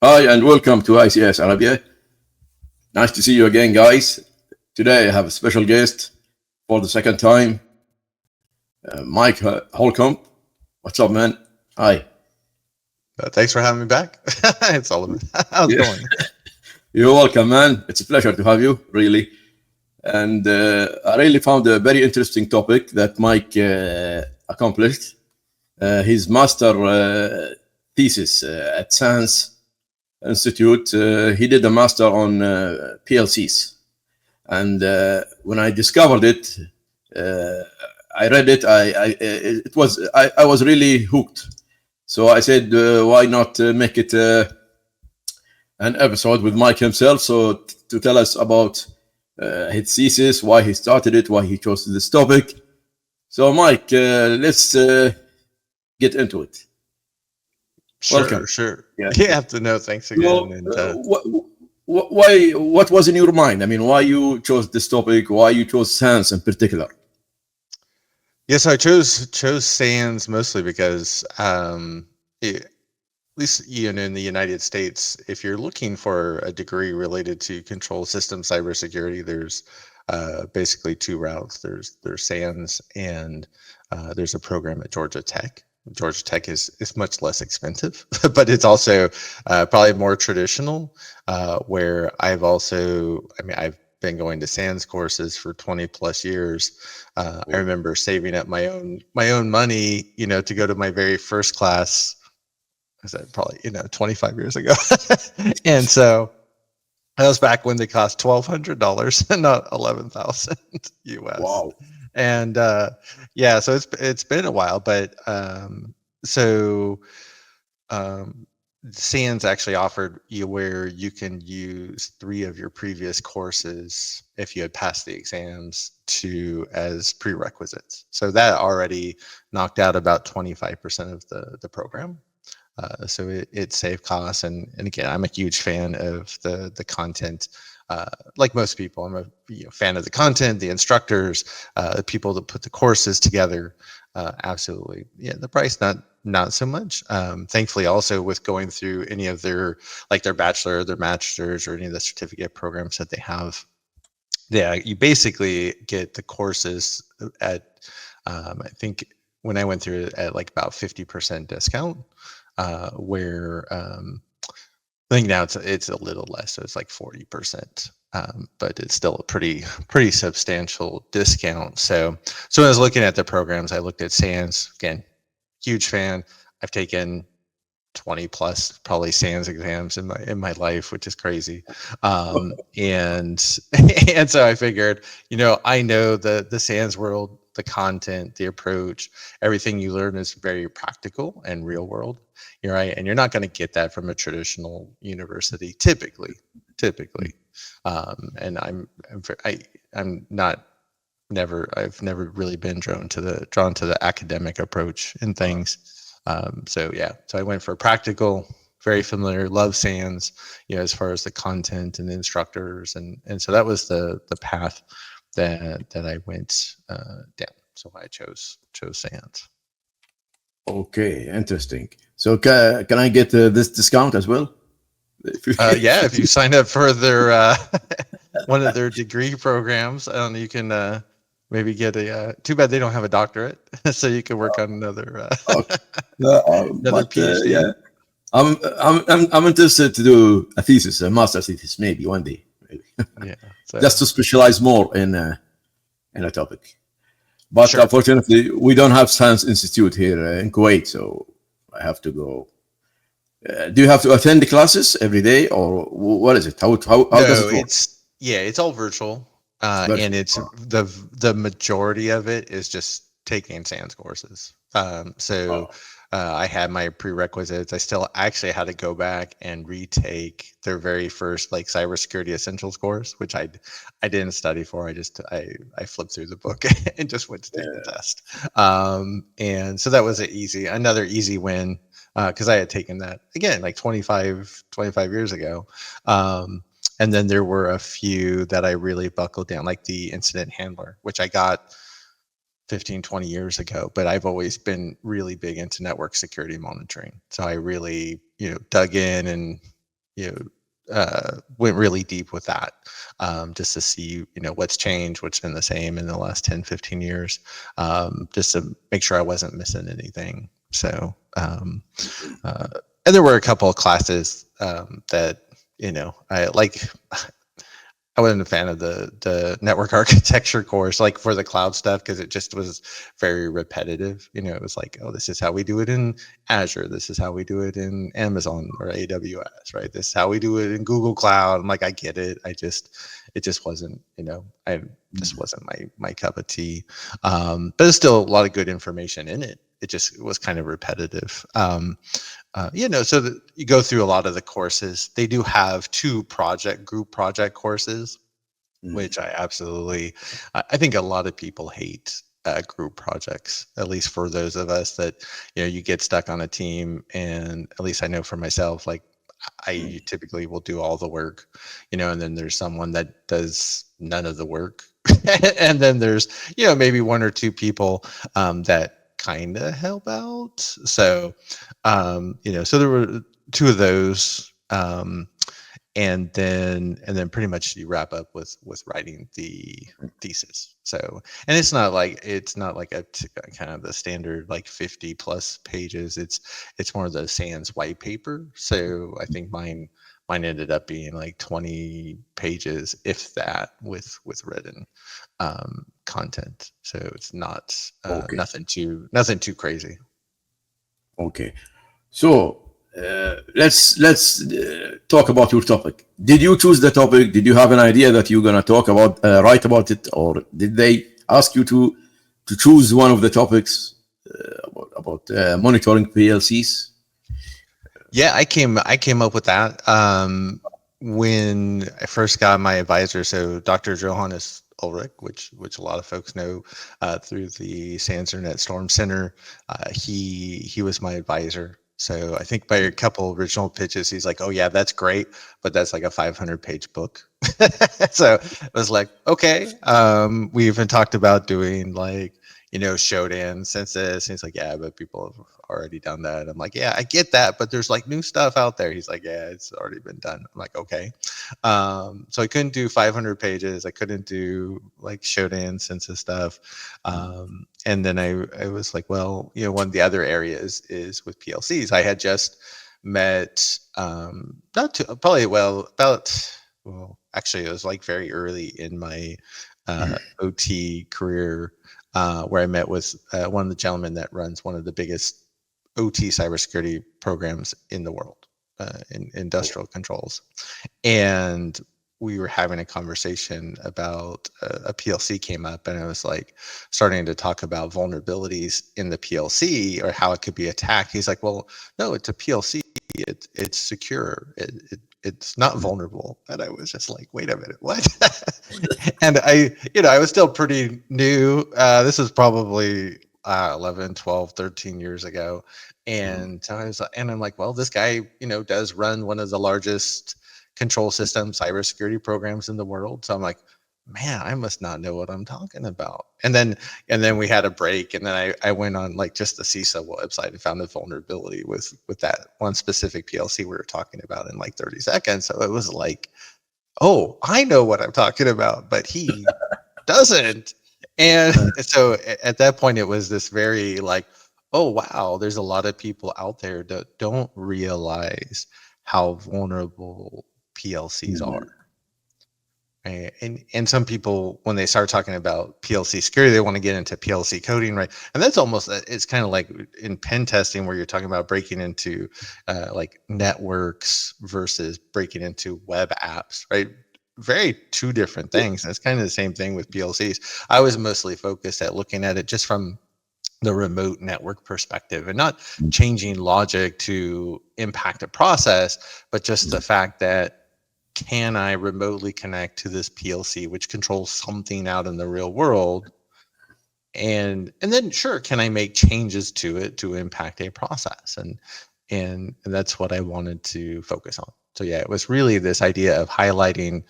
Hi, and welcome to ICS Arabia. Nice to see you again, guys. Today I have a special guest for the second time, Mike Holcomb. What's up, man? Hi. Thanks for having me back. It's all about how's it Yeah, going? you're welcome, man. It's a pleasure to have you, really. And I really found a very interesting topic that Mike accomplished. His master thesis at Science Institute. He did a master on PLCs. And when I discovered it, uh, I read it. I was really hooked. So I said, why not make it an episode with Mike himself? So to tell us about his thesis, why he started it, why he chose this topic. So Mike, let's get into it. Welcome. Sure. Yeah. Yeah, no, thanks again. So, And why? What was in your mind? I mean, why you chose this topic? Why you chose science in particular? yes, I chose SANS mostly because at least in the United States, if you're looking for a degree related to control system cybersecurity, there's basically two routes. There's SANS and there's a program at Georgia Tech. Georgia Tech is much less expensive, but it's also probably more traditional. Where I've been going to SANS courses for 20 plus years. I remember saving up my own money, to go to my very first class. Was that probably 25 years ago? And so that was back when they cost $1,200 and not 11,000 US. Wow. And yeah, so it's been a while, but so SANS actually offered you where you can use 3 of your previous courses if you had passed the exams as prerequisites. So that already knocked out about 25% of the program. So it saved costs, and again, I'm a huge fan of the content. Like most people, I'm a fan of the content, the instructors, the people that put the courses together. Absolutely, yeah. The price not so much. Thankfully, also with going through any of their bachelor, their masters, or any of the certificate programs that they have, yeah, you basically get the courses at I think when I went through it at like about 50% discount. Where I think now it's a little less, so it's like 40%, but it's still a pretty substantial discount. So when I was looking at the programs, I looked at SANS again. Huge fan. I've taken 20 plus probably SANS exams in my life, which is crazy. And so I figured, I know the SANS world, the content, the approach, everything you learn is very practical and real world. You're right, and you're not going to get that from a traditional university typically. And I've never really been drawn to the academic approach in things. So I went for practical, very familiar, love SANS, as far as the content and the instructors, and so that was the path that I went down. So I chose SANS. Okay, interesting. So can I get this discount as well? Yeah, if you sign up for their one of their degree programs, you can maybe get a. Too bad they don't have a doctorate, so you can work on another another PhD. Yeah, I'm interested to do a thesis, a master's thesis, maybe one day, maybe. Yeah, Just to specialize more in a topic. But Sure. Unfortunately, we don't have Science Institute here in Kuwait, so I have to go. Do you have to attend the classes every day, or what is it? How does No, it work? it's all virtual, But and it's the majority of it is just taking SANS courses. So I had my prerequisites. I still actually had to go back and retake their very first cybersecurity essentials course, which I didn't study for. I flipped through the book and just went to take the test. And so that was another easy win. Because I had taken that again, like 25 years ago. And then there were a few that I really buckled down, like the incident handler, which I got 15, 20 years ago, but I've always been really big into network security monitoring. So I really, dug in and went really deep with that, just to see, what's changed, what's been the same in the last 10, 15 years, just to make sure I wasn't missing anything. So, and there were a couple of classes that, I like. I wasn't a fan of the network architecture course, like for the cloud stuff, because it just was very repetitive. It was like, oh, this is how we do it in Azure. This is how we do it in Amazon or AWS, right? This is how we do it in Google Cloud. I'm like, I get it. It just wasn't, I just wasn't my cup of tea. But there's still a lot of good information in it. It was kind of repetitive. So that you go through a lot of the courses. They do have 2 group project courses, which I think a lot of people hate group projects, at least for those of us that, you get stuck on a team. And at least I know for myself, like I typically will do all the work, and then there's someone that does none of the work. And then there's, maybe 1 or 2 people that kind of help out. So, so there were 2 of those. And then pretty much you wrap up with writing the thesis. So, and it's not like a kind of the standard like 50 plus pages. It's more of the SANS white paper. So I think mine ended up being like 20 pages, if that, with written content. So it's not nothing too crazy. Okay, so let's talk about your topic. Did you choose the topic? Did you have an idea that you're gonna talk about, write about it, or did they ask you to choose one of the topics about monitoring PLCs? Yeah, I came up with that when I first got my advisor. So Dr. Johannes Ulrich, which a lot of folks know through the SANS Internet Storm Center, he was my advisor. So I think by a couple original pitches, he's like, "Oh yeah, that's great, but that's like a 500-page book." So I was like, "Okay." We even talked about doing like, Shodan census. He's like, "Yeah, but people have already done that." I'm like, "Yeah, I get that, but there's like new stuff out there." He's like, "Yeah, it's already been done." I'm like, "Okay." So I couldn't do 500 pages. I couldn't do like Shodan census stuff. And then I was like, well, one of the other areas is with PLCs. I had just met, actually it was like very early in my OT career, where I met with one of the gentlemen that runs one of the biggest OT cybersecurity programs in the world, in industrial controls. And we were having a conversation about a PLC came up, and I was like starting to talk about vulnerabilities in the PLC or how it could be attacked. He's like, "Well, no, it's a PLC. It's secure. It's not vulnerable." And I was just like, "Wait a minute, what?" And I was still pretty new. This was probably 11, 12, 13 years ago. And I'm like, well, this guy, does run one of the largest control system cybersecurity programs in the world. So I'm like, man, I must not know what I'm talking about. And then we had a break, and then I went on like just the CISA website and found a vulnerability with that one specific PLC we were talking about in like 30 seconds. So it was like, oh, I know what I'm talking about, but he doesn't. And so at that point, it was this very like, oh, wow, there's a lot of people out there that don't realize how vulnerable PLCs are. Right? And some people, when they start talking about PLC security, they want to get into PLC coding, right? And that's almost, it's kind of like in pen testing where you're talking about breaking into like networks versus breaking into web apps, right? Very 2 different things. And it's kind of the same thing with PLCs. I was mostly focused at looking at it just from the remote network perspective and not changing logic to impact a process, but just the fact that, can I remotely connect to this PLC, which controls something out in the real world? And then sure, can I make changes to it to impact a process? And that's what I wanted to focus on. So yeah, it was really this idea of highlighting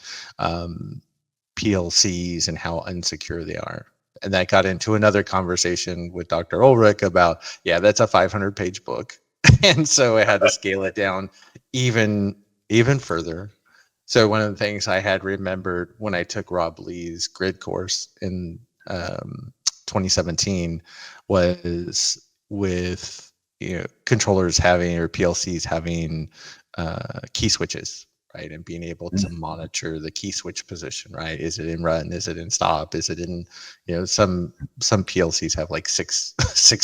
PLCs and how unsecure they are. And that got into another conversation with Dr. Ulrich about, yeah, that's a 500-page book. And so I had to scale it down even even further. So one of the things I had remembered when I took Rob Lee's grid course in 2017 was with controllers having, or PLCs having key switches, right? And being able to monitor the key switch position, right? Is it in run? Is it in stop? Is it in, some PLCs have like six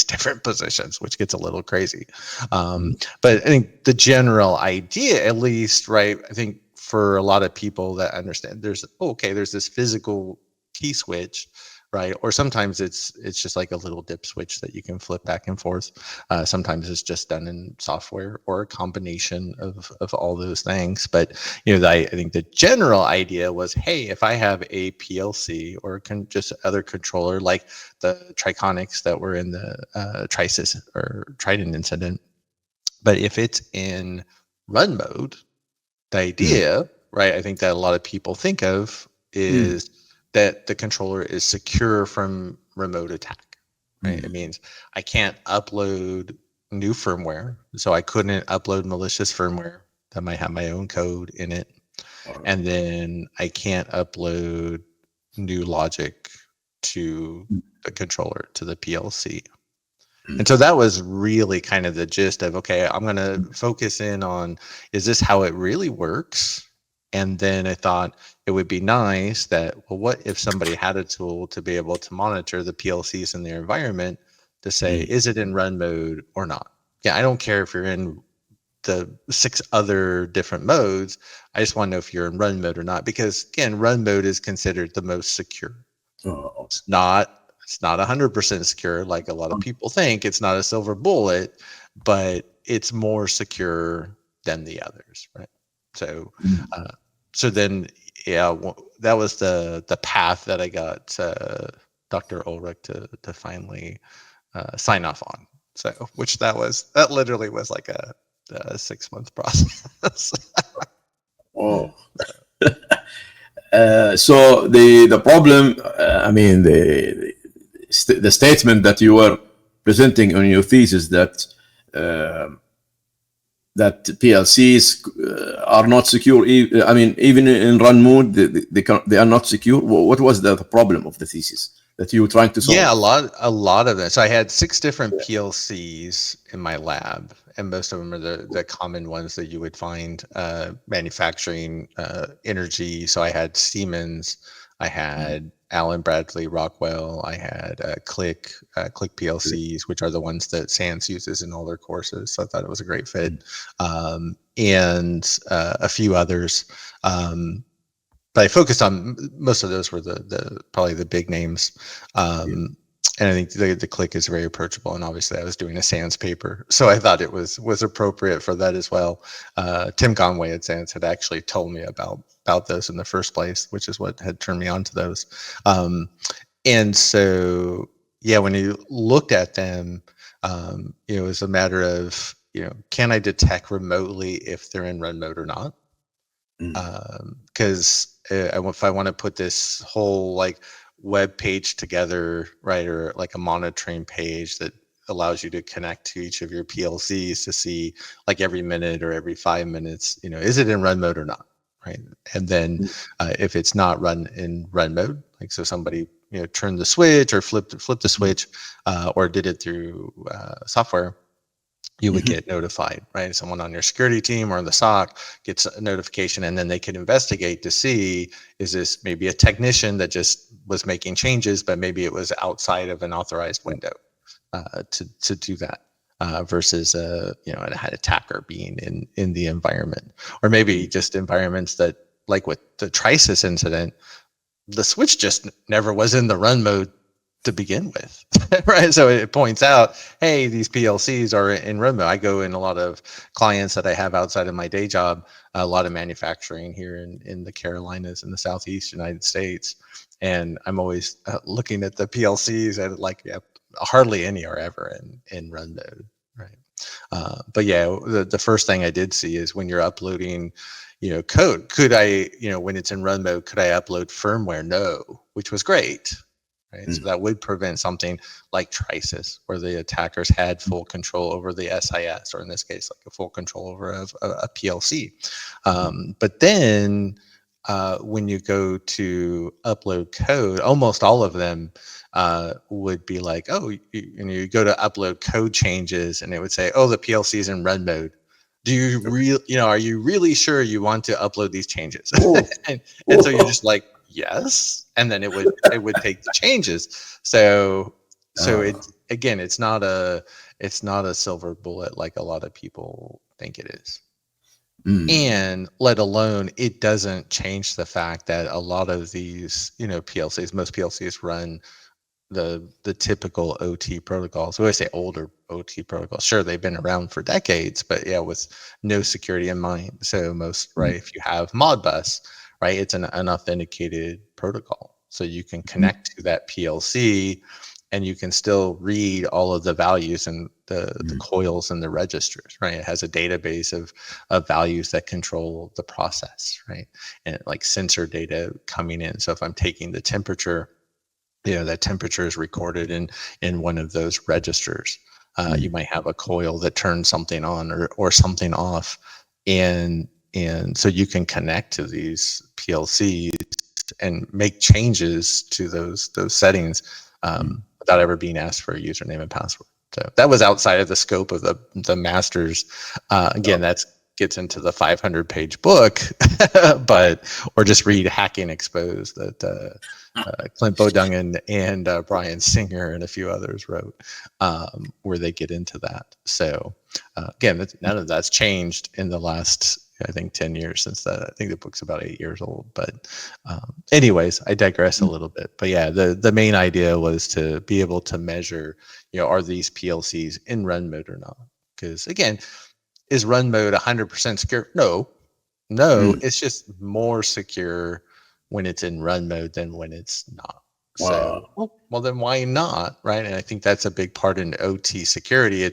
different positions, which gets a little crazy. But I think the general idea, at least, right? I think for a lot of people that understand, there's this physical key switch, right? Or sometimes it's just like a little dip switch that you can flip back and forth. Sometimes it's just done in software, or a combination of all those things. But I think the general idea was, hey, if I have a PLC or just other controller like the Triconics that were in the Thesis or Trident incident, but if it's in run mode, the idea, right, I think that a lot of people think of is that the controller is secure from remote attack, right? It means I can't upload new firmware, so I couldn't upload malicious firmware that might have my own code in it. And then I can't upload new logic to the controller, to the PLC. And so that was really kind of the gist of, okay, I'm going to focus in on, is this how it really works? And then I thought it would be nice that, well, what if somebody had a tool to be able to monitor the PLCs in their environment to say, is it in run mode or not? Yeah, I don't care if you're in the 6 other different modes. I just want to know if you're in run mode or not, because again, run mode is considered the most secure. It's not 100% secure like a lot of people think. It's not a silver bullet, but it's more secure than the others, right? So, so then, that was the path that I got Dr. Ulrich to finally sign off on. So, which that literally was like a 6-month process. So the problem, I mean, the statement that you were presenting on your thesis that that PLCs are not secure. I mean, even in run mode, they are not secure. What was the problem of the thesis that you were trying to solve? Yeah, a lot of that. So I had 6 different PLCs in my lab, and most of them are the common ones that you would find manufacturing energy. So I had Siemens, I had Allen Bradley Rockwell, I had Click PLCs, which are the ones that SANS uses in all their courses. So I thought it was a great fit, and a few others. But I focused on, most of those were the probably the big names. And I think the Click is very approachable, and obviously I was doing a SANS paper, so I thought it was appropriate for that as well. Tim Conway at SANS had actually told me about those in the first place, which is what had turned me on to those. And so, yeah, when you looked at them, it was a matter of, can I detect remotely if they're in run mode or not? Because if I want to put this whole like web page together, right, or like a monitoring page that allows you to connect to each of your PLCs to see like every minute or every 5 minutes, is it in run mode or not, right? And then if it's not in run mode, like so somebody turned the switch or flipped the switch, or did it through software, you would get notified, right? Someone on your security team or the SOC gets a notification, and then they can investigate to see, is this maybe a technician that just was making changes, but maybe it was outside of an authorized window to do that, versus an attacker being in the environment, or maybe just environments that, like with the Thesis incident, the switch just never was in the run mode to begin with, right? So it points out, hey, these PLCs are in run mode. I go in a lot of clients that I have outside of my day job, a lot of manufacturing here in the Carolinas in the Southeast United States. And I'm always looking at the PLCs, and hardly any are ever in run mode, right? But yeah, the first thing I did see is when you're uploading, code, could I, when it's in run mode, could I upload firmware? No, which was great. right? So that would prevent something like Thesis, where the attackers had full control over the SIS, or in this case, like a full control over a PLC. But then when you go to upload code, almost all of them would be like, oh, you go to upload code changes, and it would say, oh, the PLC is in run mode. Do you really, are you really sure you want to upload these changes? and so you're just like, yes, and then it would take the changes. So it's not a silver bullet like a lot of people think it is. And let alone, it doesn't change the fact that a lot of these, PLCs, most PLCs run the typical OT protocols. We always say older OT protocols. Sure, they've been around for decades, but with no security in mind. So most, right, if you have Modbus, right, it's an unauthenticated protocol. So you can connect to that PLC and you can still read all of the values and the coils and the registers, right? It has a database of values that control the process, right? And like sensor data coming in. So if I'm taking the temperature, that temperature is recorded in one of those registers. You might have a coil that turns something on or something off, and so you can connect to these PLCs and make changes to those settings without ever being asked for a username and password. So that was outside of the scope of the masters. Again, that gets into the 500-page book, or just read Hacking Exposed that Clint Bodungen and Brian Singer and a few others wrote, where they get into that. So again, none of that's changed in the last, I think, 10 years since that. I think the book's about 8 years old. But anyways, I digress a little bit. But yeah, the main idea was to be able to measure, are these PLCs in run mode or not? Because again, is run mode 100% secure? No, it's just more secure when it's in run mode than when it's not. Wow. So, well, then why not, right? And I think that's a big part in OT security.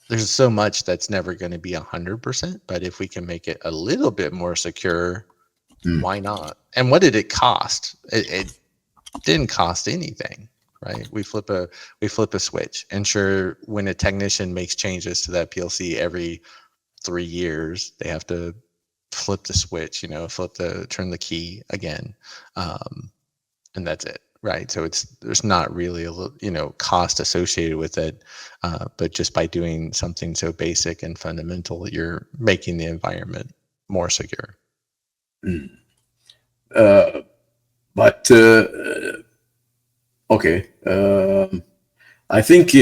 There's so much that's never going to be 100%, but if we can make it a little bit more secure, why not? And what did it cost? It didn't cost anything, right? We flip a switch, and sure, when a technician makes changes to that PLC every 3 years, they have to flip the switch, turn the key again, and that's it, right? So there's not really a cost associated with it, but just by doing something so basic and fundamental, you're making the environment more secure. But okay, I think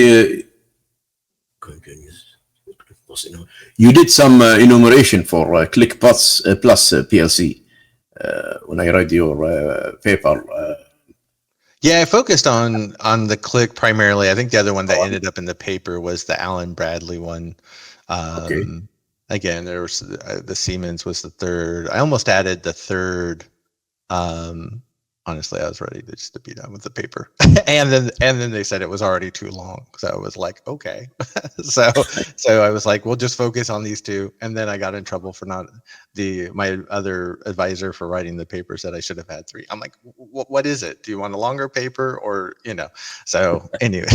you did some enumeration for Click Plus PLC when I read your paper. Yeah, I focused on the Click primarily. I think the other one that ended up in the paper was the Alan Bradley one. Okay. Again, there was the Siemens was the third. I almost added the third. Honestly, I was ready to be done with the paper, and then they said it was already too long. So I was like, okay. so I was like, we'll just focus on these two. And then I got in trouble for my other advisor for writing the paper said I should have had 3. I'm like, what is it? Do you want a longer paper or So anyway,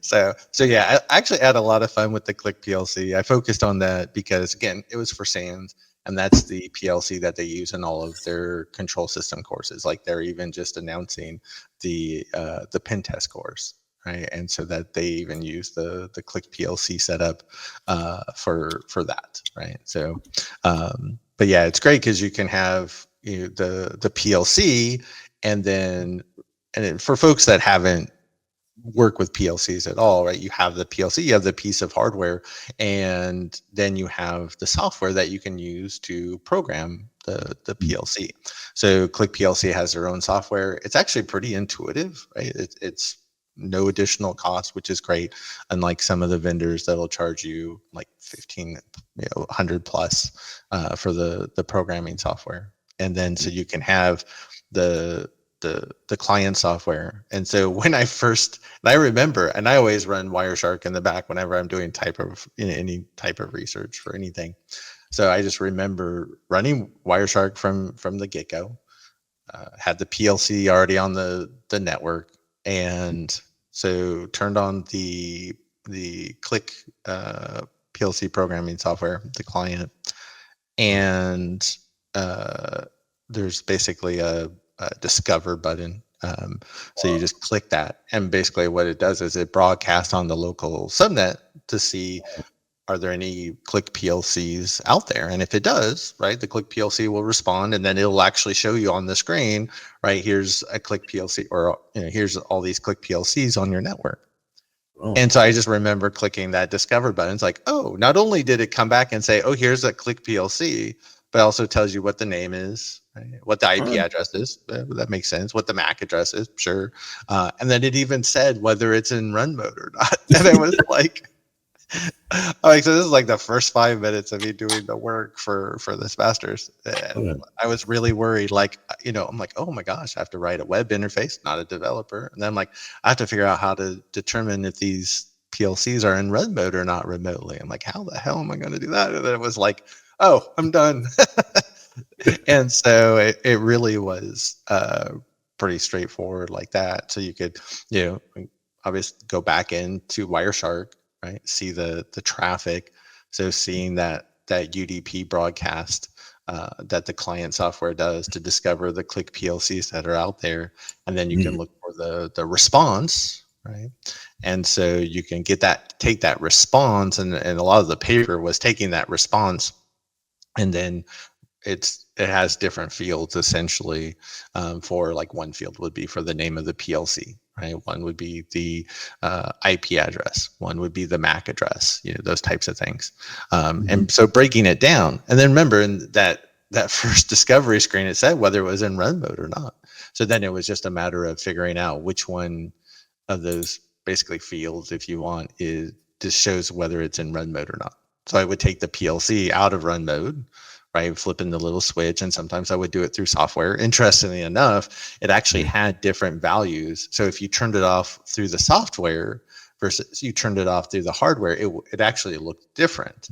so yeah, I actually had a lot of fun with the Click PLC. I focused on that because again, it was for SANS. And that's the PLC that they use in all of their control system courses. Like they're even just announcing the pen test course, right? And so that they even use the Click PLC setup for that, right? So, but yeah, it's great because you can have the PLC, and then for folks that haven't work with PLCs at all, right? You have the PLC, you have the piece of hardware, and then you have the software that you can use to program the PLC. So Click PLC has their own software. It's actually pretty intuitive, right? It's no additional cost, which is great. Unlike some of the vendors that'll charge you like 100 plus for the programming software. And then so you can have the client software. And so when I remember, and I always run Wireshark in the back whenever I'm doing any type of research for anything. So I just remember running Wireshark from the get-go. had the PLC already on the network, and so turned on the Click PLC programming software, the client, and there's basically a discover button. So you just click that, and basically what it does is it broadcasts on the local subnet to see, are there any Click PLCs out there? And if it does, right, the Click PLC will respond, and then it'll actually show you on the screen, right, here's a Click PLC, or here's all these Click PLCs on your network. Oh. And so I just remember clicking that discover button. It's like, oh, not only did it come back and say, oh, here's a Click PLC, but it also tells you what the name is, right? What the IP address is. That makes sense. What the MAC address is, sure. And then it even said whether it's in run mode or not. And it was like, so this is like the first 5 minutes of me doing the work for this master's. And I was really worried, like, I'm like, oh my gosh, I have to write a web interface, not a developer. And then I'm like, I have to figure out how to determine if these PLCs are in run mode or not remotely. I'm like, how the hell am I going to do that? And then it was like, oh, I'm done. And so it really was pretty straightforward like that. So you could, obviously go back into Wireshark, right? See the traffic. So seeing that UDP broadcast that the client software does to discover the Click PLCs that are out there, and then you can look for the response, right? And so you can take that response, and a lot of the paper was taking that response, and then it has different fields essentially. For like, one field would be for the name of the PLC, right? One would be the IP address. One would be the MAC address. Those types of things. And so breaking it down, and then remember in that first discovery screen, it said whether it was in run mode or not. So then it was just a matter of figuring out which one of those basically fields, if you want, just shows whether it's in run mode or not. So I would take the PLC out of run mode, right, flipping the little switch, and sometimes I would do it through software. Interestingly enough, it actually had different values. So if you turned it off through the software versus you turned it off through the hardware, it actually looked different.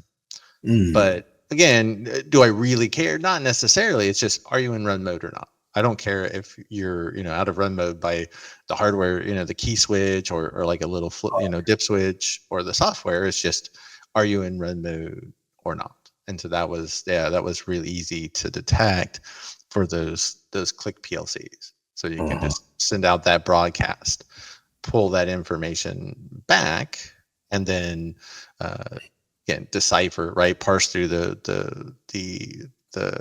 But again, do I really care? Not necessarily. It's just, are you in run mode or not? I don't care if you're, out of run mode by the hardware, the key switch or like a little, dip switch, or the software. It's just, are you in run mode or not? And so that was really easy to detect for those Click PLCs. So you can just send out that broadcast, pull that information back, and then again decipher, right, parse through the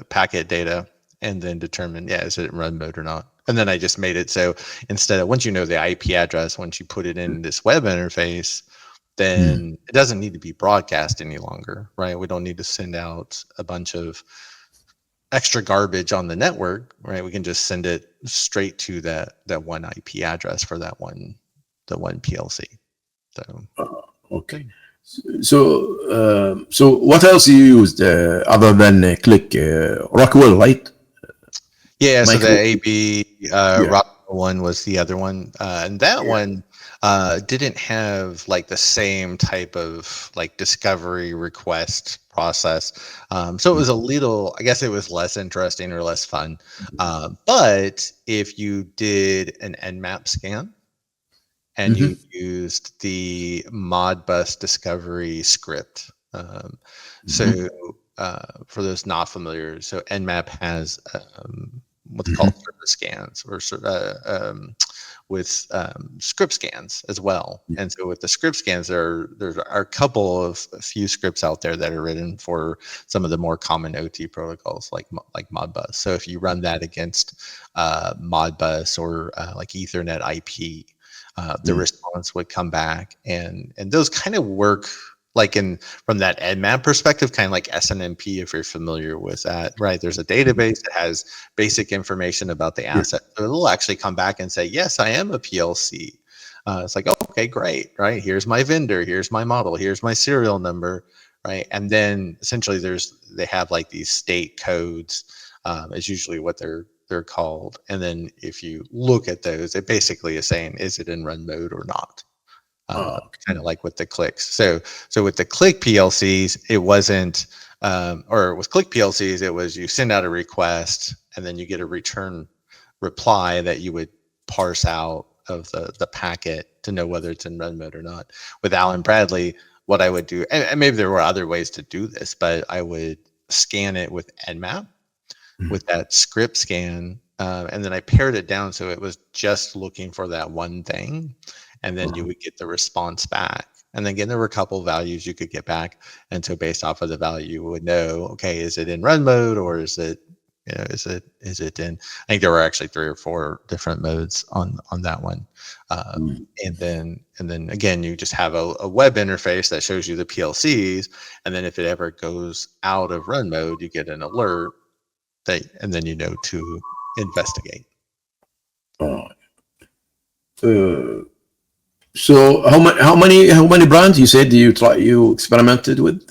packet data, and then determine, is it in run mode or not. And then I just made it so instead of, once you know the IP address, once you put it in this web interface, then it doesn't need to be broadcast any longer, right? We don't need to send out a bunch of extra garbage on the network, right? We can just send it straight to that one IP address for the one PLC. So okay. So what else you used other than Click? Rockwell, right? Yeah. So the AB Rockwell one was the other one, and that one didn't have like the same type of like discovery request process. So it was a little, I guess it was less interesting or less fun. But if you did an Nmap scan and you used the Modbus discovery script, so for those not familiar, so Nmap has what's called service scans, or with script scans as well. And so with the script scans, there are a few scripts out there that are written for some of the more common OT protocols like Modbus. So if you run that against Modbus or like Ethernet IP, the response would come back, and those kind of work like from that Nmap perspective, kind of like SNMP, if you're familiar with that, right? There's a database that has basic information about the asset. So it'll actually come back and say, yes, I am a PLC. It's like, oh, okay, great, right? Here's my vendor, here's my model, here's my serial number, right? And then essentially they have like these state codes, is usually what they're called. And then if you look at those, it basically is saying, is it in run mode or not? Kind of like with the clicks. So with the Click PLCs, it wasn't, or with Click PLCs, it was you send out a request and then you get a return reply that you would parse out of the packet to know whether it's in run mode or not. With Allen Bradley, what I would do, and maybe there were other ways to do this, but I would scan it with Nmap with that script scan, and then I pared it down so it was just looking for that one thing, and then you would get the response back. And then again, there were a couple of values you could get back, and so based off of the value, you would know, okay, is it in run mode or is it, you know, is it in? I think there were actually 3 or 4 different modes on that one, and then again, you just have a web interface that shows you the PLCs, and then if it ever goes out of run mode, you get an alert that, and then you know to investigate. So how many brands you said you experimented with?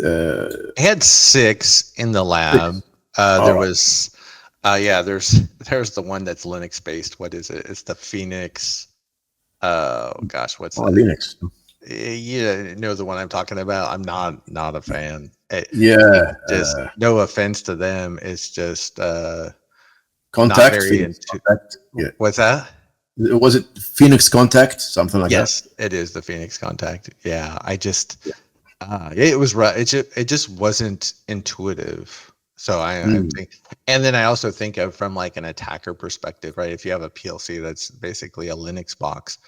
I had 6 in the lab. There was, there's the one that's Linux based. What is it? It's the Phoenix. Oh gosh, what's that? Linux. You know the one I'm talking about. I'm not a fan. Just no offense to them. It's just Contact. Not very Contact. Yeah. What's that? Was it Phoenix Contact? Something like that? Yes, it is the Phoenix Contact. Yeah, I just, it was right. It just wasn't intuitive. So I think, and then I also think of from like an attacker perspective, right? If you have a PLC that's basically a Linux box,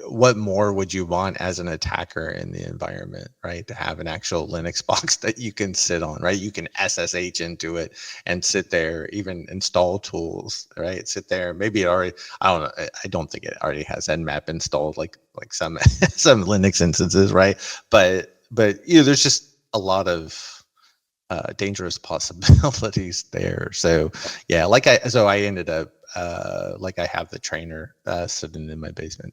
what more would you want as an attacker in the environment, right? To have an actual Linux box that you can sit on, right? You can SSH into it and sit there, even install tools, right? Sit there. Maybe it already, I don't know. I don't think it already has Nmap installed like some some Linux instances, right? But you know, there's just a lot of dangerous possibilities there. So yeah, I ended up like I have the trainer sitting in my basement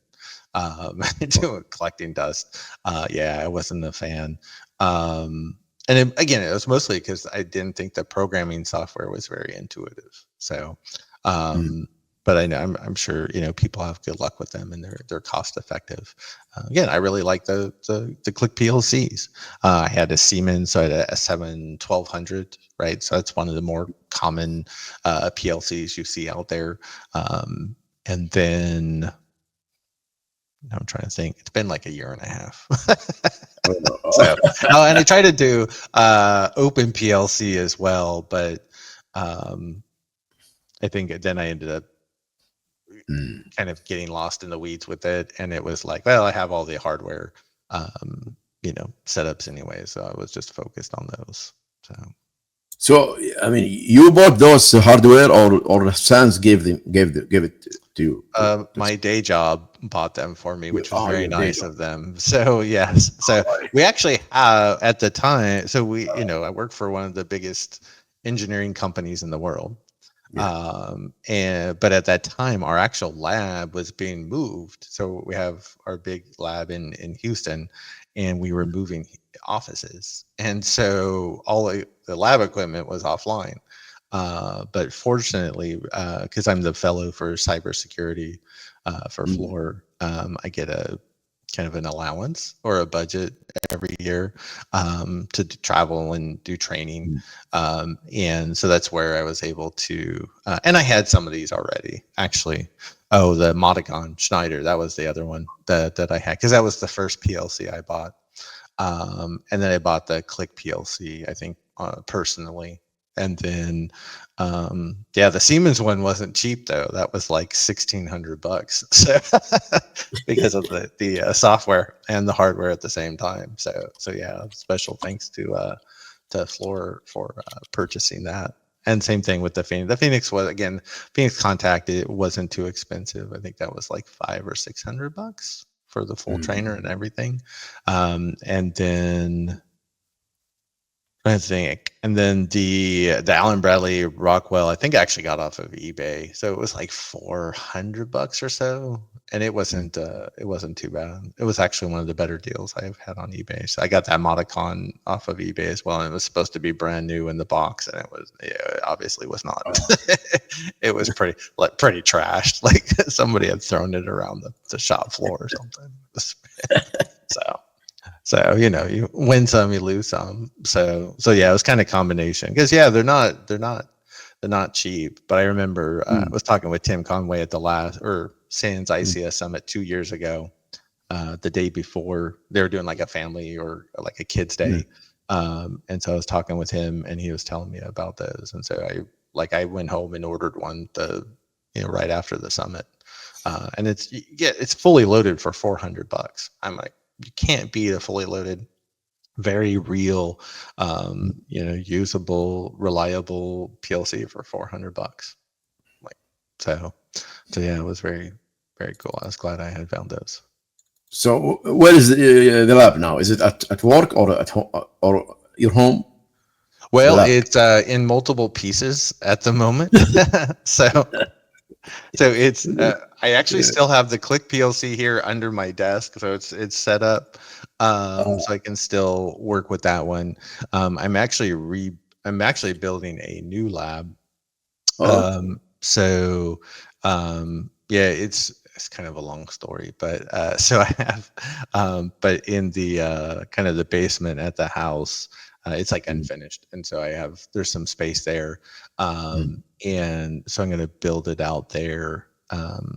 doing collecting dust. Yeah, I wasn't a fan. And again, it was mostly because I didn't think the programming software was very intuitive. So but I know I'm sure, you know, people have good luck with them and they're cost effective. Again, I really like the Click PLCs. I had a Siemens, so I had a S7-1200, right? So that's one of the more common PLCs you see out there. And then I'm trying to think. It's been like a year and a half. So, and I try to do Open PLC as well, but I think then I ended up kind of getting lost in the weeds with it, and it was like, well, I have all the hardware, you know, setups anyway, so I was just focused on those. So I mean, you bought those hardware, or Sans gave it to you? My day job bought them for me, which was very nice of them. So yes, so we actually have at the time. So we, you know, I work for one of the biggest engineering companies in the world. But at that time our actual lab was being moved, so we have our big lab in Houston, and we were moving offices, and so all the lab equipment was offline, but fortunately, because I'm the fellow for cybersecurity for Floor, I get a kind of an allowance or a budget every year to travel and do training. And so that's where I was able to, and I had some of these already, actually. Oh, the Moticon Schneider, that was the other one that I had, because that was the first PLC I bought. And then I bought the Click PLC, I think, personally. And then, the Siemens one wasn't cheap though. That was like $1,600, so because of the software and the hardware at the same time. So yeah, special thanks to Floor for purchasing that. And same thing with the Phoenix. The Phoenix was, again, Phoenix Contact. It wasn't too expensive. I think that was like $500 or $600 for the full trainer and everything. And then. I think, and then the Allen Bradley Rockwell, I think I actually got off of eBay, so it was like $400 or so, and it wasn't too bad. It was actually one of the better deals I've had on eBay. So I got that Moticon off of eBay as well, and it was supposed to be brand new in the box, and it obviously was not. It was pretty trashed, like somebody had thrown it around the shop floor or something. So, you know, you win some, you lose some. So yeah, it was kind of combination, because they're not they're not cheap. But I remember I was talking with Tim Conway at the last or Sans ICS Summit 2 years ago. The day before, they were doing like a family or like a kids day. And so I was talking with him, and he was telling me about those. And so I went home and ordered one right after the summit. And it's fully loaded for $400. I'm like, you can't beat a fully loaded, very real, usable, reliable PLC for $400. So yeah, it was very, very cool. I was glad I had found those. So where is the lab now? Is it at work or at home or your home? Well, it's in multiple pieces at the moment. So it's I actually still have the Click PLC here under my desk, so it's set up so I can still work with that one. I'm actually building a new lab. It's kind of a long story, but so I have but in the kind of the basement at the house, it's like unfinished, and so there's some space there, and so I'm going to build it out there,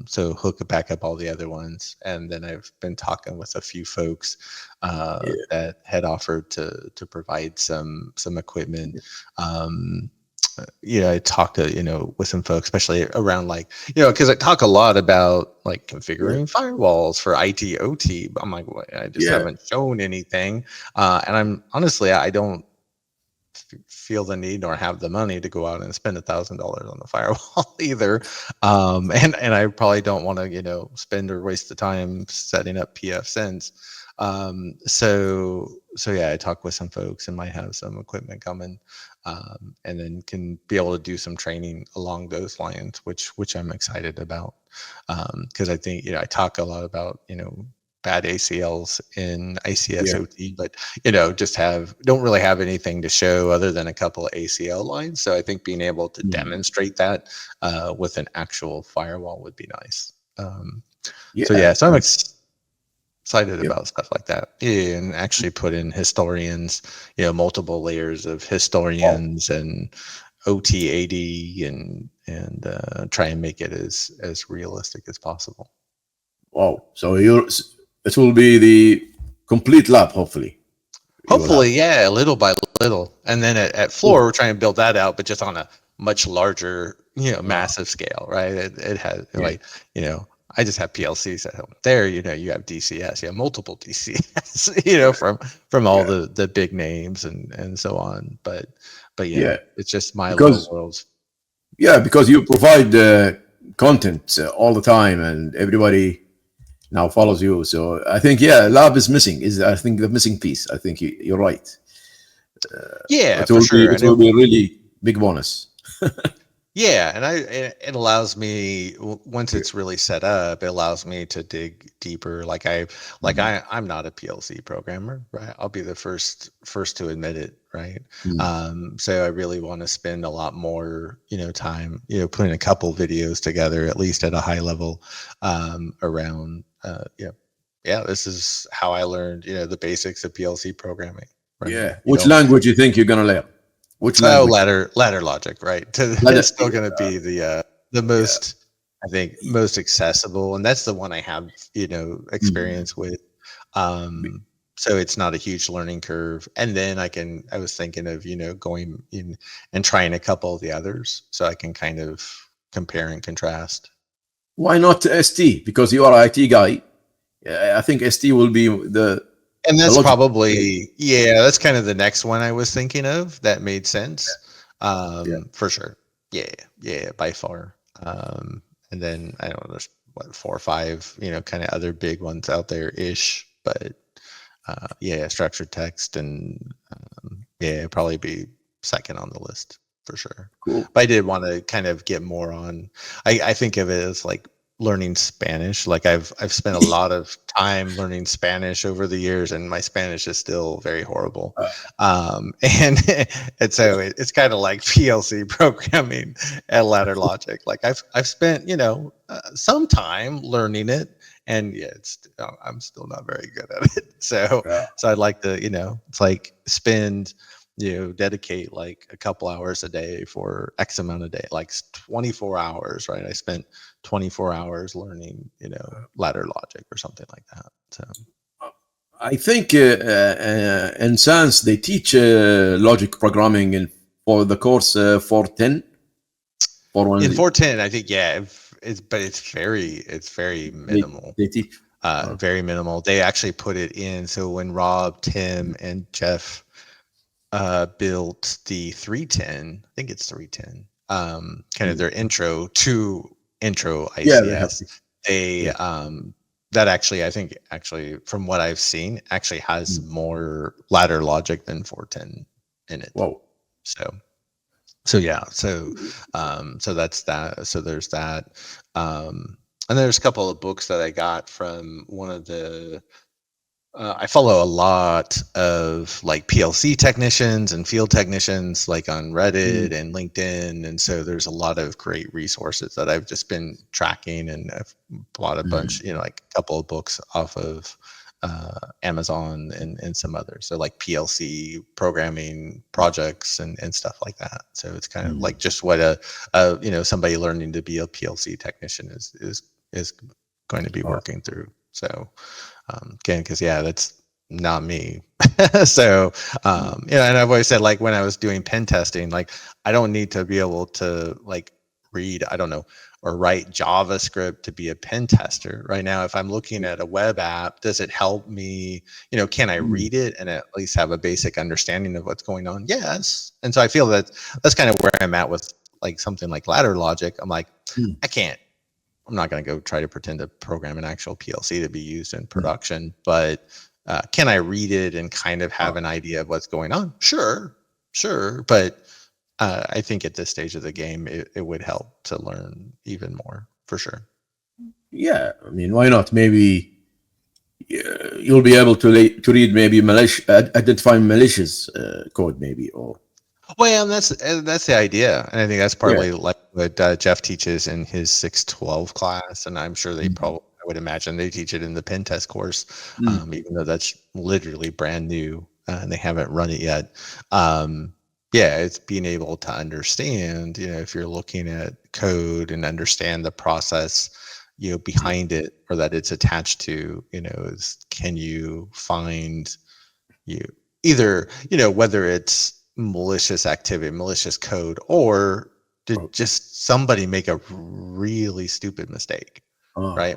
so hook it back up all the other ones. And then I've been talking with a few folks that had offered to provide some equipment. I talked to, with some folks, especially around because I talk a lot about like configuring firewalls for IT OT. But I'm like, well, I just haven't shown anything. And I'm honestly, I don't feel the need nor have the money to go out and spend $1,000 on the firewall either. And I probably don't want to, spend or waste the time setting up pfSense. So yeah, I talked with some folks and might have some equipment coming, and then can be able to do some training along those lines, which I'm excited about. Cause I think, I talk a lot about, bad ACLs in ICS OT, but don't really have anything to show other than a couple of ACL lines. So I think being able to demonstrate that, with an actual firewall would be nice. So I'm excited about stuff like that, and actually put in historians, multiple layers of historians and OT AD and try and make it as realistic as possible. Wow! So it will be the complete lab, hopefully. Yeah, little by little, and then at Floor we're trying to build that out, but just on a much larger, massive scale, right? It has I just have PLCs at home. There, you have DCS, you have multiple DCS, from all the big names and so on. But it's just my little world. Yeah, because you provide content all the time, and everybody now follows you. So I think lab is missing. I think the missing piece. I think you're right. For sure. It will be a really big bonus. Yeah, and it allows me, once it's really set up, it allows me to dig deeper. I'm not a PLC programmer, right? I'll be the first to admit it, right? So I really want to spend a lot more, time, putting a couple videos together, at least at a high level, around, this is how I learned, the basics of PLC programming. Right? Yeah. Which language you think you're gonna learn? Which language? Ladder logic, right? It's still going to be the most, I think, most accessible, and that's the one I have, experience with. So it's not a huge learning curve. And then I was thinking of, going in and trying a couple of the others, so I can kind of compare and contrast. Why not ST? Because you are an IT guy. I think ST will be and that's probably, that's kind of the next one I was thinking of. That made sense, for sure. Yeah, by far. And then I don't know, there's 4 or 5, kind of other big ones out there ish. But structured text and probably be second on the list for sure. Cool. But I did want to kind of get more on. I think of it as like learning Spanish. Like I've spent a lot of time learning Spanish over the years, and my Spanish is still very horrible. And so it's kind of like PLC programming at Ladder Logic. Like I've spent some time learning it, and I'm still not very good at it. So I'd like to it's like spend dedicate like a couple hours a day for X amount of day, like 24 hours, right? I spent 24 hours learning, ladder logic or something like that. So I think in science they teach logic programming for the course 410. In 410, I think, but it's very minimal. They teach very minimal. They actually put it in. So when Rob, Tim, and Jeff built the 310, I think it's 310, kind of their intro ICS. That actually, I think, from what I've seen, actually has more ladder logic than 410 in it. Whoa. So yeah, so that's that. So there's that, and there's a couple of books that I got from one of the. I follow a lot of like PLC technicians and field technicians, like on Reddit and LinkedIn, and so there's a lot of great resources that I've just been tracking, and I've bought a bunch, like a couple of books off of Amazon and some others. So like PLC programming projects and stuff like that. So it's kind of like just what somebody learning to be a PLC technician is going to be working through. So again, because that's not me. So and I've always said, like, when I was doing pen testing, like, I don't need to be able to like read, I don't know, or write JavaScript to be a pen tester. Right now, if I'm looking at a web app, does it help me, can I read it and at least have a basic understanding of what's going on? Yes. And so I feel that that's kind of where I'm at with like something like ladder logic. I'm like, I'm not going to go try to pretend to program an actual PLC to be used in production, but can I read it and kind of have an idea of what's going on? Sure. But I think at this stage of the game, it would help to learn even more, for sure. Yeah, I mean, why not? Maybe you'll be able to read maybe identify malicious code, maybe, or. Well, and that's the idea, and I think that's partly like what Jeff teaches in his 612 class, and I'm sure they probably, I would imagine, they teach it in the pen test course, even though that's literally brand new and they haven't run it yet. It's being able to understand, if you're looking at code and understand the process, behind it, or that it's attached to, can you find either, whether it's malicious activity, malicious code, or did just somebody make a really stupid mistake, right?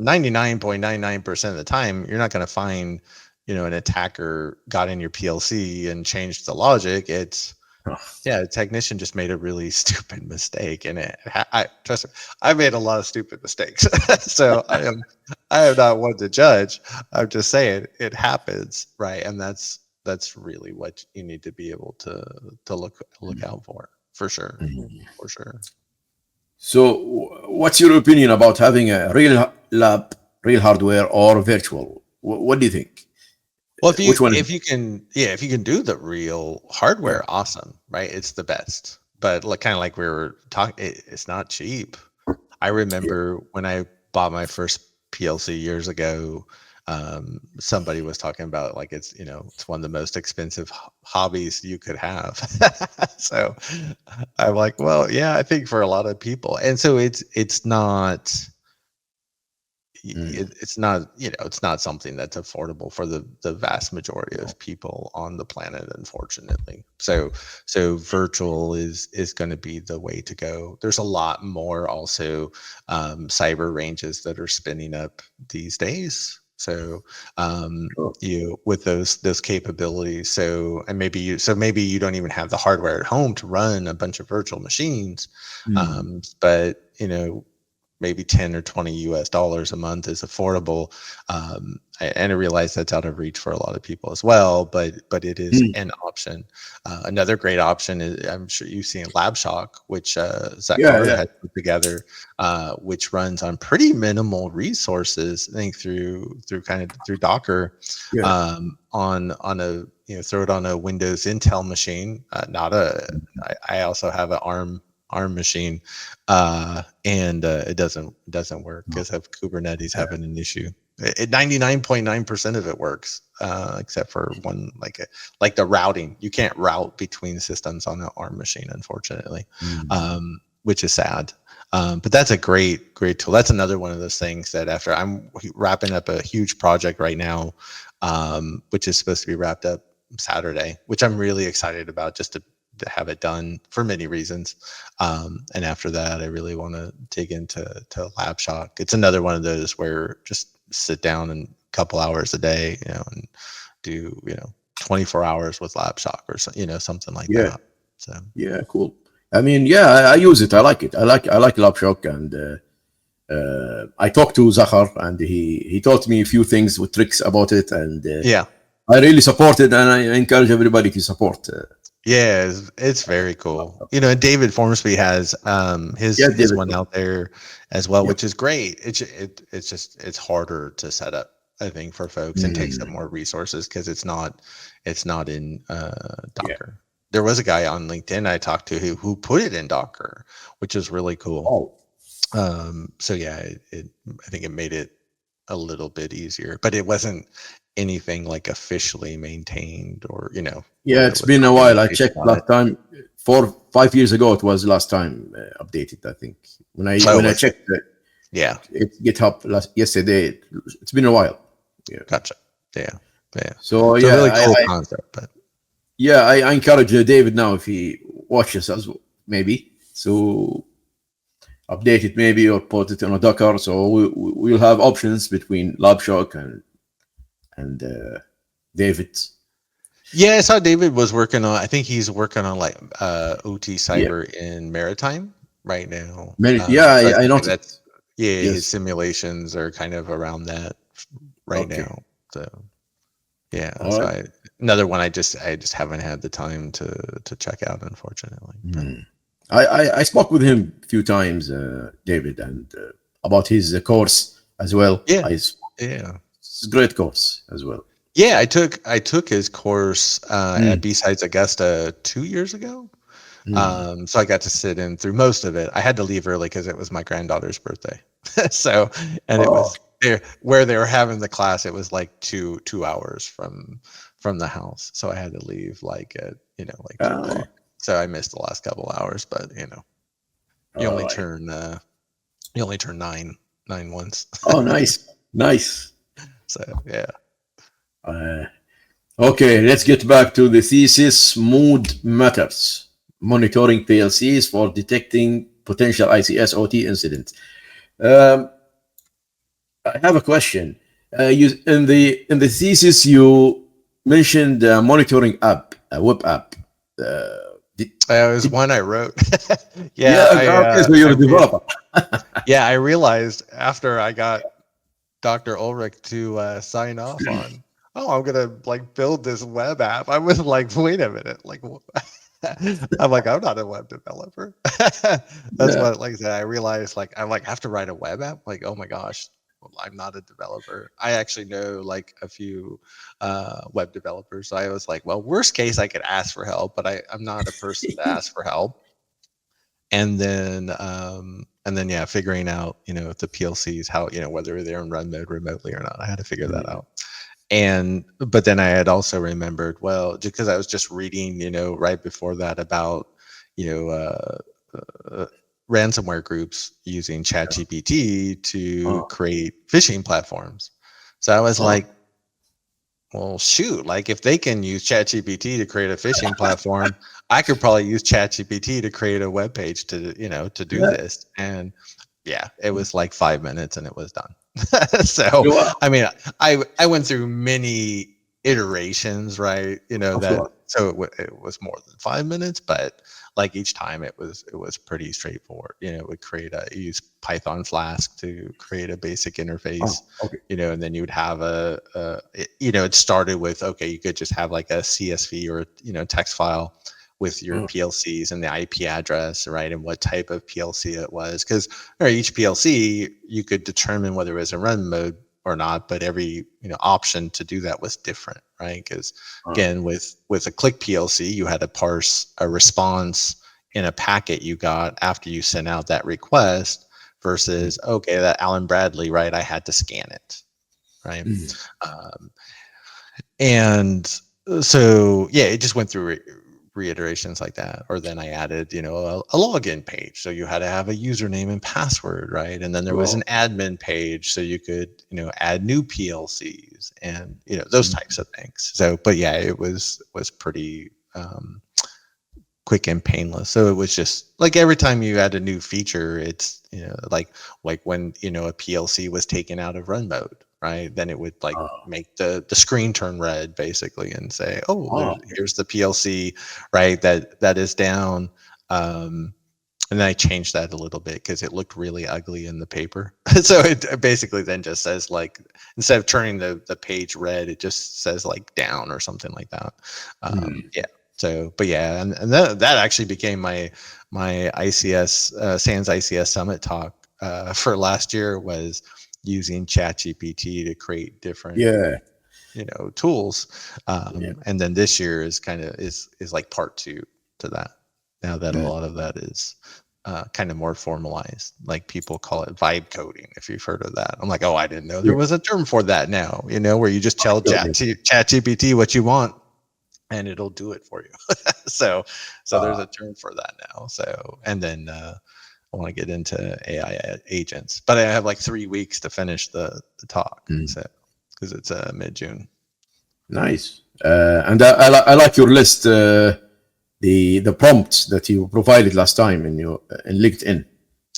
99.99% of the time, you're not going to find, an attacker got in your PLC and changed the logic. It's a technician just made a really stupid mistake, and I trust me, I made a lot of stupid mistakes. So I am not one to judge. I'm just saying it happens, right? And that's really what you need to be able to look out for sure. For sure. So what's your opinion about having a real lab, real hardware, or virtual? What do you think? Well, if you can do the real hardware, awesome, right? It's the best. But kind of like we were talking, it's not cheap. I remember when I bought my first PLC years ago, somebody was talking about like it's one of the most expensive hobbies you could have. So I'm like, well, yeah, I think for a lot of people, and so it's not. It's not, it's not something that's affordable for the vast majority of people on the planet, unfortunately. So virtual is going to be the way to go. There's a lot more also cyber ranges that are spinning up these days. So with those capabilities. So maybe you don't even have the hardware at home to run a bunch of virtual machines, but maybe 10 or 20 US dollars a month is affordable. And I realize that's out of reach for a lot of people as well, but it is an option. Another great option is, I'm sure you've seen LabShock, which Zach Carter had put together, which runs on pretty minimal resources, I think through Docker, on a, throw it on a Windows Intel machine, I also have an ARM machine, and it doesn't work because of Kubernetes having an issue. 99.9% of it works. except for one, like the routing. You can't route between systems on an ARM machine, unfortunately, which is sad. But that's a great tool. That's another one of those things that after I'm wrapping up a huge project right now, which is supposed to be wrapped up Saturday, which I'm really excited about, just to have it done for many reasons. And after that, I really want to dig into LabShock. It's another one of those where just sit down and a couple hours a day, and do 24 hours with LabShock or something like that. So yeah, cool. I mean, I use it. I like it. I like LabShock, and I talked to Zahar, and he taught me a few things with tricks about it, and I really support it, and I encourage everybody to support. Yeah, it's very cool. And David Formsby has his one out there as well, which is great. It's harder to set up, I think, for folks, and takes up more resources because it's not in Docker. There was a guy on LinkedIn I talked to who put it in Docker, which is really cool. So yeah, I think it made it a little bit easier, but it wasn't anything like officially maintained or it's been a while. I checked last time 4-5 years ago. It was last time updated, I think, when I checked it GitHub yesterday. It's been a while. Gotcha. Yeah So it's a really cool concept. But I encourage David now, if he watches us, maybe so update it, maybe, or put it on a Docker, so we'll have options between LabShock and David. Yeah, I saw David was working on. I think he's working on like OT Cyber in Maritime right now. I know that. His simulations are kind of around that right now. So so another one I just haven't had the time to check out, unfortunately. I spoke with him a few times, David, and about his course as well. It's a great course as well. Yeah, I took his course at B-Sides Augusta 2 years ago. So I got to sit in through most of it. I had to leave early because it was my granddaughter's birthday. It was there where they were having the class. It was like two hours from the house, so I had to leave like at 2 o'clock. So I missed the last couple hours, but you only turn 9 once. Oh, nice. So yeah. Okay, let's get back to the thesis. Mood matters. Monitoring PLCs for detecting potential ICS OT incidents. I have a question. In the thesis, you mentioned a monitoring app, a web app. It was one I wrote. So you're a developer. I realized after I got Dr. Ulrich to sign off on, I'm gonna build this web app. I was like, wait a minute, I'm like, I'm not a web developer. That's what, like I said, I realized I have to write a web app. Like, oh my gosh, I'm not a developer. I actually know a few web developers. So I was like, well, worst case, I could ask for help, but I'm not a person to ask for help. And then figuring out, if the PLCs, how, whether they're in run mode remotely or not, I had to figure that out. But then I had also remembered, well, just because I was just reading, right before that about, ransomware groups using ChatGPT to create phishing platforms. So I was like, well, shoot, if they can use ChatGPT to create a phishing platform, I could probably use ChatGPT to create a web page to do this. And it was 5 minutes and it was done. So, I mean, I went through many iterations, right? So it was more than 5 minutes, but each time it was pretty straightforward. It would use Python Flask to create a basic interface, and then you would have it started with, you could just have a CSV or, text file with your PLCs and the IP address, right? And what type of PLC it was. Because each PLC, you could determine whether it was in run mode or not, but every option to do that was different, right? Because again, with a click PLC, you had to parse a response in a packet you got after you sent out that request versus, that Alan Bradley, right? I had to scan it, right? And so, yeah, it just went through reiterations like that. Or then I added, a login page. So you had to have a username and password, right? And then there was an admin page, so you could, add new PLCs and, those types of things. So, but yeah, it was pretty quick and painless. So it was just like every time you add a new feature, it's, like when, a PLC was taken out of run mode, right? Then it would like make the screen turn red basically and say, here's the PLC, right? That is down. And then I changed that a little bit because it looked really ugly in the paper. So it basically then just says like, instead of turning the page red, it just says like down or something like that. Yeah. So, but yeah, and that actually became my ICS SANS ICS Summit talk for last year, was using ChatGPT to create different tools. And then this year is kind of is like part 2 to that. Now that a lot of that is kind of more formalized, like people call it vibe coding, if you've heard of that. I'm like, I didn't know there was a term for that now, where you just tell ChatGPT what you want and it'll do it for you. so there's a term for that now. So, and then I want to get into AI agents, but I have like 3 weeks to finish the talk. So, because it's mid-June. Nice. And I like your list, the prompts that you provided last time in LinkedIn.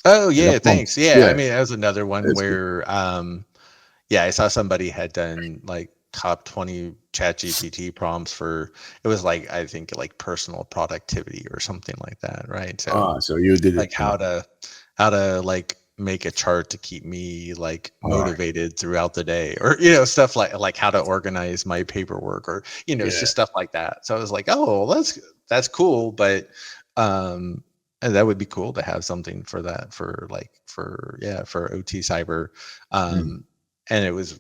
Oh yeah, thanks. Yeah, I mean, that was another one That's where I saw somebody had done like top 20 ChatGPT prompts for, it was like, I think like personal productivity or something like that, right? So so you did like how to like make a chart to keep me like motivated throughout the day, or stuff like how to organize my paperwork, or it's just stuff like that. So I was like, that's cool, but and that would be cool to have something for that, for OT cyber. And it was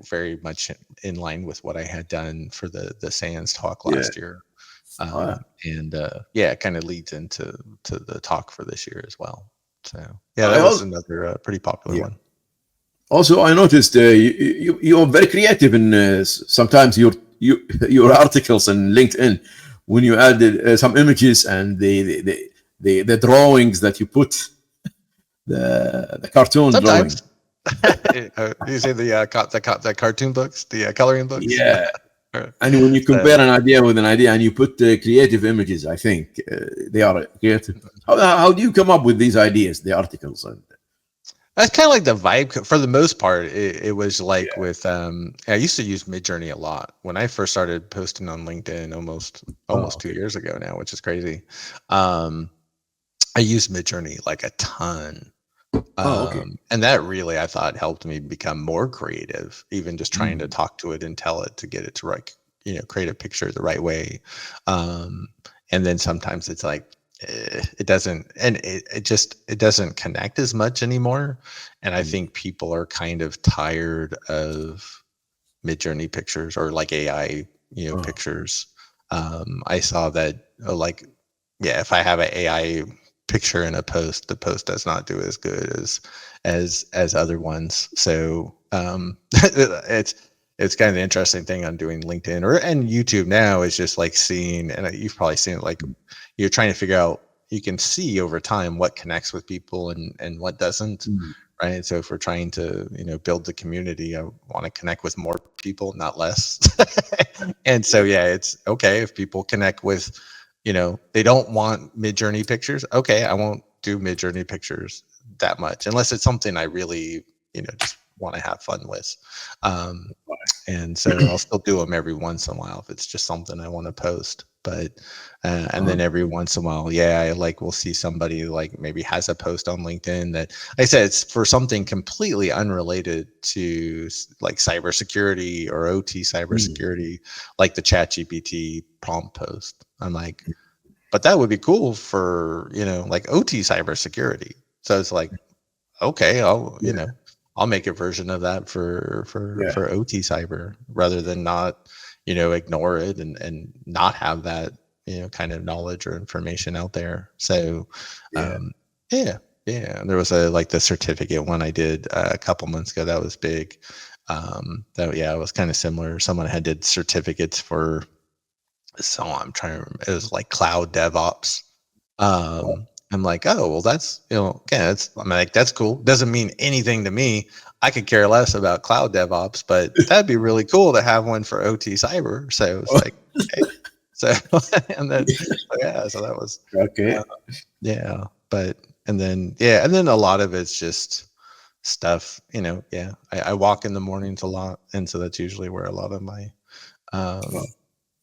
very much in line with what I had done for the SANS talk last year. And it kind of leads into the talk for this year as well. So that was another pretty popular one. Also, I noticed you are very creative in sometimes your articles on LinkedIn, when you added some images and the drawings that you put, the cartoon drawings. You say the cartoon books, the coloring books. Yeah. And when you compare an idea with an idea and you put creative images, I think they are creative. How do you come up with these ideas, the articles? That's kind of like the vibe. For the most part, it was like with I used to use Midjourney a lot when I first started posting on LinkedIn almost 2 years ago now, which is crazy. I used Midjourney like a ton. And that really, I thought, helped me become more creative, even just trying to talk to it and tell it to get it to create a picture the right way. And then sometimes it's like, it doesn't, and it doesn't connect as much anymore. And I think people are kind of tired of Midjourney pictures or like AI, pictures. I saw that if I have an AI picture in a post, the post does not do as good as other ones. So it's kind of the interesting thing on doing LinkedIn and YouTube now, is just like seeing, and you've probably seen it, like you're trying to figure out, you can see over time what connects with people and what doesn't. Right. So if we're trying to, build the community, I want to connect with more people, not less. And so, it's okay if people connect with, they don't want Midjourney pictures. Okay, I won't do Midjourney pictures that much unless it's something I really, just want to have fun with. And so I'll still do them every once in a while if it's just something I want to post. But and then every once in a while, I will see somebody like maybe has a post on LinkedIn that, like I said, it's for something completely unrelated to like cybersecurity or OT cybersecurity, like the ChatGPT prompt post. I'm like, but that would be cool for, like OT cybersecurity. So it's like, okay, I'll make a version of that for OT cyber, rather than not, ignore it and not have that, kind of knowledge or information out there. So, and there was the certificate one I did a couple months ago. That was big. That yeah, it was kind of similar. Someone had did certificates for, so I'm trying to remember, it was like cloud DevOps. I'm like, oh well, that's, you know, again, I'm like, that's cool. Doesn't mean anything to me. I could care less about cloud DevOps, but that'd be really cool to have one for OT cyber. So it's like, okay. So and then yeah, so that was Okay. yeah, but and then a lot of it's just stuff, you know. Yeah, I walk in the mornings a lot, and so that's usually where a lot of my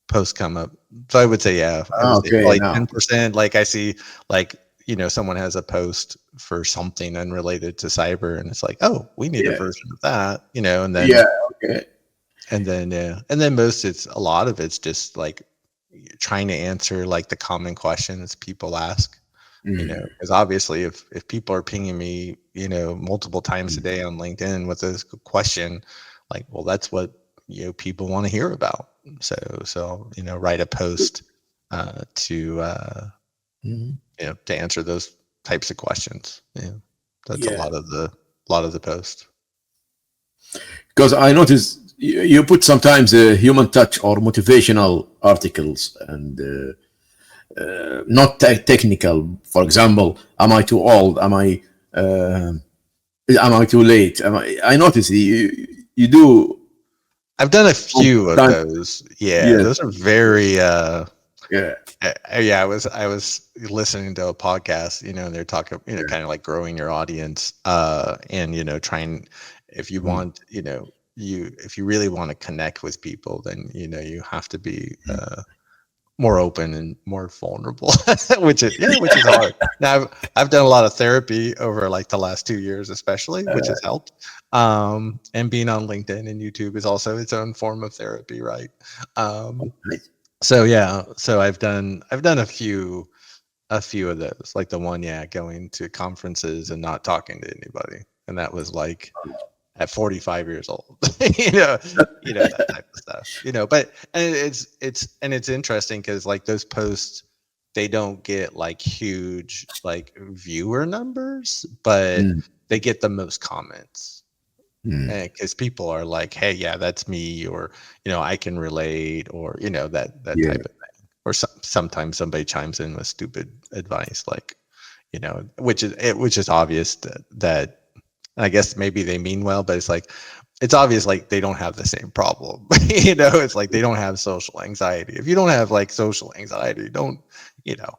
posts come up. So I would say, yeah, I would say Okay. probably Now. 10%. Like I see, like, you know, someone has a post for something unrelated to cyber, and it's like, oh, we need a Yeah. version of that, you know, and then Yeah. Okay. and then yeah, and then a lot of it's just like trying to answer like the common questions people ask. You know, because obviously if people are pinging me, you know, multiple times a day on LinkedIn with this question, like, well, that's what, you know, people want to hear about. So you know, write a post to you know, to answer those types of questions. Yeah, that's Yeah. a lot of the post. Because I noticed you put sometimes human touch or motivational articles and not technical. For example, am I too old? Am I too late? I noticed you do I've done a few of sometimes. those. Yeah, Yes. those are very Yeah. yeah, I was listening to a podcast, you know, and they're talking, you know, Yeah. kind of like growing your audience, and, you know, trying, if you want, you know, if you really want to connect with people, then, you know, you have to be more open and more vulnerable, which is hard. Now I've done a lot of therapy over like the last 2 years, especially, which has helped. And being on LinkedIn and YouTube is also its own form of therapy, right? So yeah, so I've done a few of those, like the one, yeah, going to conferences and not talking to anybody, and that was like at 45 years old, you know, that type of stuff, you know. But and it's interesting because like those posts, they don't get like huge like viewer numbers, but they get the most comments because people are like, hey, yeah, that's me, or, you know, I can relate, or, you know, that Yeah. type of thing. Or sometimes somebody chimes in with stupid advice, like, you know, which is obvious that I guess maybe they mean well, but it's like, it's obvious like they don't have the same problem. You know, it's like they don't have social anxiety. If you don't have like social anxiety, don't, you know,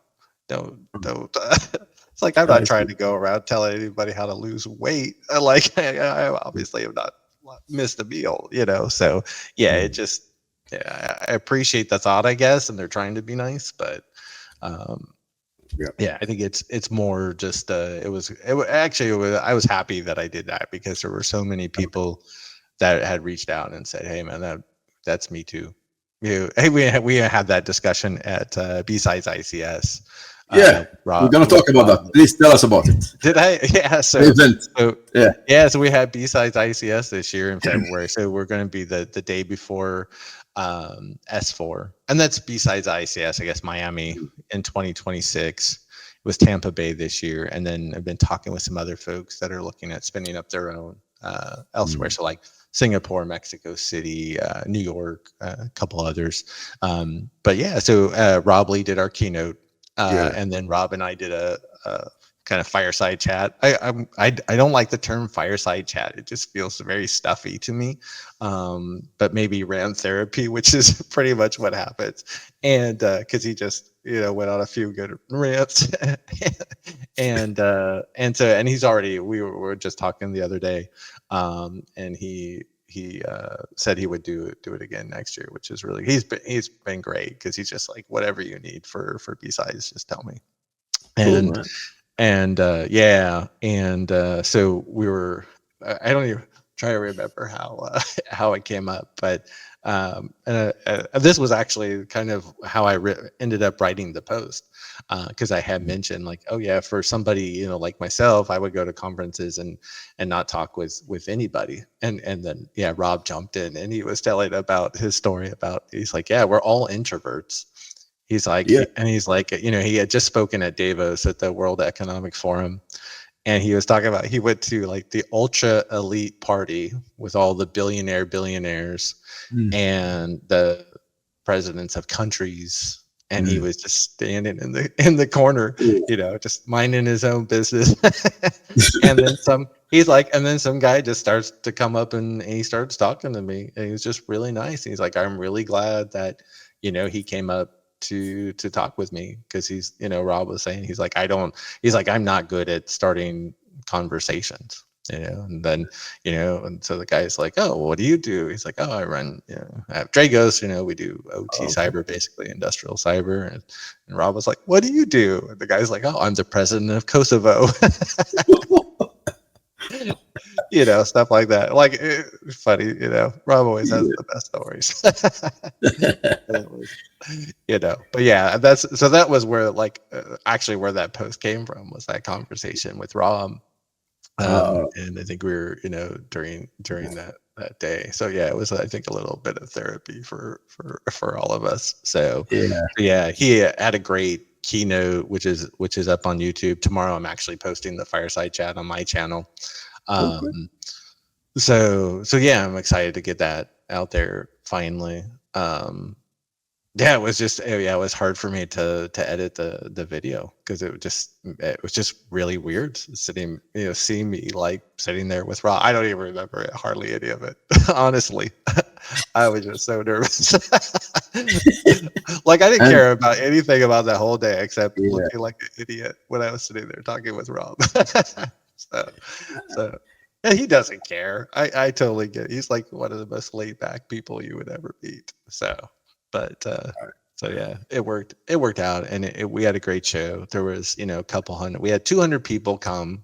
don't it's like, I'm not I trying see. to go around telling anybody how to lose weight. Like I obviously have not missed a meal, you know. So yeah, it just, yeah, I appreciate the thought, I guess, and they're trying to be nice, but Yeah. yeah, I think it's more just I was happy that I did that because there were so many people that had reached out and said, hey man, that's me too. Hey, we had that discussion at B-Sides ICS. Yeah. We're gonna With talk about Rob. that. Please tell us about it. Did I? Yeah. The event. So Yeah. yeah, so we had B-Sides ICS this year in February. So we're going to be the day before S4, and that's B-Sides ICS, I guess, Miami in 2026. It was Tampa Bay this year, and then I've been talking with some other folks that are looking at spinning up their own elsewhere. So like Singapore, Mexico City, New York, a couple others. But yeah, so Rob Lee did our keynote, Yeah. and then Rob and I did a kind of fireside chat. I don't like the term fireside chat. It just feels very stuffy to me. But maybe ran therapy, which is pretty much what happens. And because he just, you know, went on a few good rants, and he's already, we were just talking the other day, and he said he would do it again next year, which is really, he's been great because he's just like, whatever you need for B-Sides, just tell me. Cool, And man. yeah, and so we were, I don't even try to remember how it came up, but this was actually kind of how I ended up writing the post, because I had mentioned like, oh yeah, for somebody, you know, like myself, I would go to conferences and not talk with anybody, and then yeah, Rob jumped in and he was telling about his story about, he's like, yeah, we're all introverts. He's like, Yeah. and he's like, you know, he had just spoken at Davos at the World Economic Forum, and he was talking about he went to like the ultra elite party with all the billionaires and the presidents of countries, and he was just standing in the corner, you know, just minding his own business. And then some guy just starts to come up and he starts talking to me, and he was just really nice. He's like, I'm really glad that, you know, he came up to talk with me, because he's, you know, Rob was saying, he's like, I'm not good at starting conversations, you know. And then, you know, and so the guy's like, oh, what do you do? He's like, oh, I run, you know, I have Dragos, you know, we do OT cyber, basically industrial cyber. And Rob was like, what do you do? And the guy's like, oh, I'm the president of Kosovo. You know, stuff like that. Like, funny, you know, Rob always has the best stories. You know, but yeah, that was where, like, actually where that post came from, was that conversation with Rob. And I think we were, you know, during that day. So yeah, it was, I think, a little bit of therapy for all of us. So yeah, he had a great keynote, which is up on YouTube. Tomorrow I'm actually posting the fireside chat on my channel. So yeah, I'm excited to get that out there finally. Yeah, it was hard for me to edit the video, because it was just really weird sitting, you know, seeing me like sitting there with Rob. I don't even remember it, hardly any of it. Honestly, I was just so nervous. Like, I didn't care about anything about that whole day except looking like an idiot when I was sitting there talking with Rob. So yeah, he doesn't care. I totally get it. He's like one of the most laid back people you would ever meet. So. But so yeah, it worked out, and we had a great show. There was, you know, a couple hundred. We had 200 people come.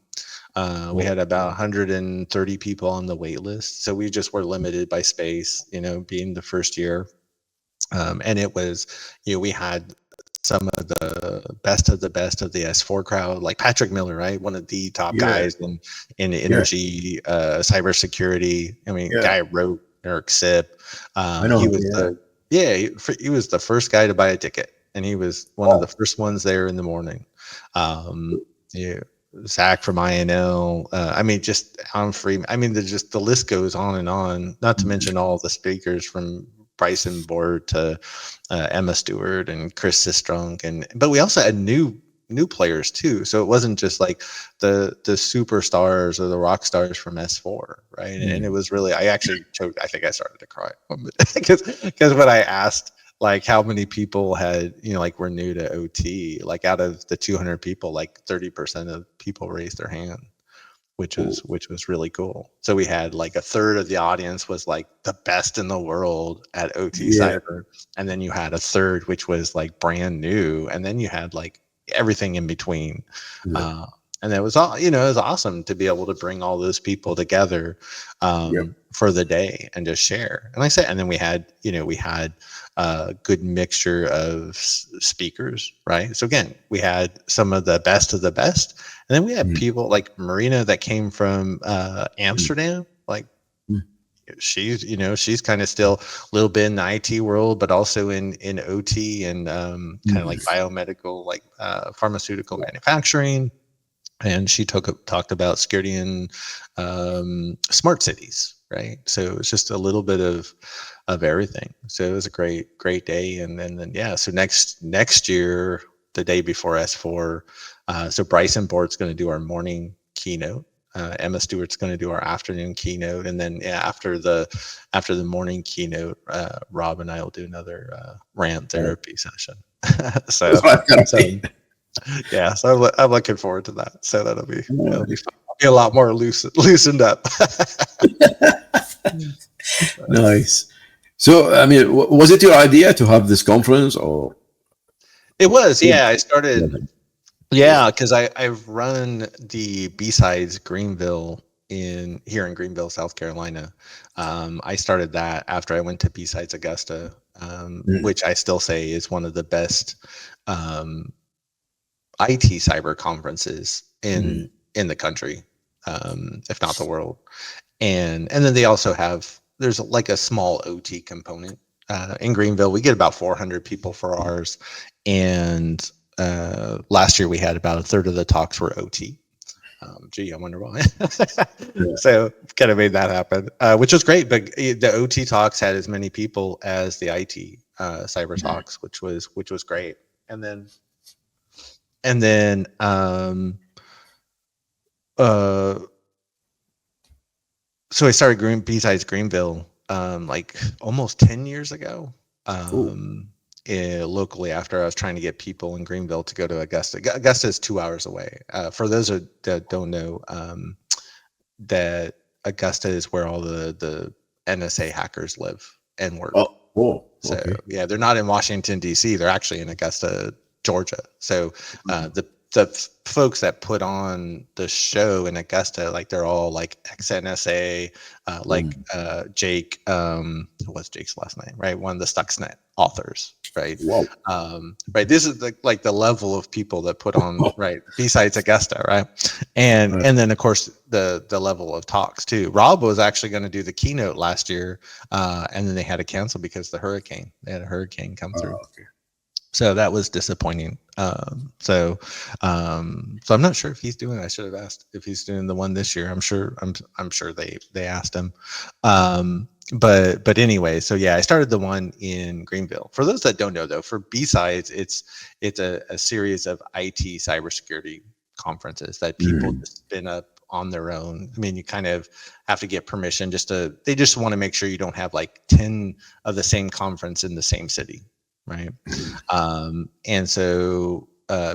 We had about 130 people on the wait list, so we just were limited by space, you know, being the first year. And it was, you know, we had some of the best of the S4 crowd, like Patrick Miller, right? One of the top guys in the energy, cybersecurity. I mean, guy wrote Eric Sip. I know. He was he was the first guy to buy a ticket, and he was one of the first ones there in the morning. Zach from INL. I mean, just Alan Freeman. I mean, the list goes on and on. Not to mention all the speakers from Bryson Board to Emma Stewart and Chris Sistrunk, but we also had new players too. So it wasn't just like the superstars or the rock stars from S4, right? And it was really, I actually choked. I think I started to cry because when I asked, like, how many people had, you know, like, were new to OT, like, out of the 200 people, like 30% of people raised their hand, which was really cool. So we had like a third of the audience was like the best in the world at OT cyber, and then you had a third which was like brand new, and then you had like everything in between. And it was all, you know, it was awesome to be able to bring all those people together for the day and just share. And like I said, and then we had a good mixture of speakers, right? So again, we had some of the best, and then we had people like Marina that came from Amsterdam. Like, she's kind of still a little bit in the IT world, but also in OT and kind of like biomedical, like pharmaceutical manufacturing. And she talked about security and smart cities, right? So it's just a little bit of everything. So it was a great day. And then so next year, the day before S4, so Bryson Board's going to do our morning keynote. Emma Stewart's going to do our afternoon keynote, and then after the morning keynote, Rob and I will do another rant therapy session. So I'm looking forward to that. So that'll be fun. I'll be a lot more loosened up. Nice. So, I mean, was it your idea to have this conference, or? It was, yeah. I started, because I've run the B-Sides Greenville here in Greenville, South Carolina. I started that after I went to B-Sides Augusta, which I still say is one of the best IT cyber conferences in the country, if not the world. And then they also there's like a small OT component in Greenville. We get about 400 people for ours, and last year we had about a third of the talks were OT. Gee, I wonder why. So kind of made that happen, which was great. But the OT talks had as many people as the IT cyber talks, which was great. And then so I started B-Sides Greenville like almost 10 years ago. Locally, after I was trying to get people in Greenville to go to Augusta. Augusta is 2 hours away. For those that don't know, that Augusta is where all the NSA hackers live and work. So yeah, they're not in Washington D.C. They're actually in Augusta, Georgia. So the folks that put on the show in Augusta, like they're all like ex-NSA, Jake, what's Jake's last name, right? One of the Stuxnet authors, right? Right. This is like the level of people that put on, right? Besides Augusta, right? And then of course the level of talks too. Rob was actually going to do the keynote last year, and then they had to cancel because the hurricane. They had a hurricane come through. So that was disappointing. So I'm not sure if he's doing it. I should have asked if he's doing the one this year. I'm sure they asked him. But anyway, so yeah, I started the one in Greenville. For those that don't know though, for B-Sides, it's a series of IT cybersecurity conferences that people just spin up on their own. I mean, you kind of have to get permission they just want to make sure you don't have like 10 of the same conference in the same city. Right. And so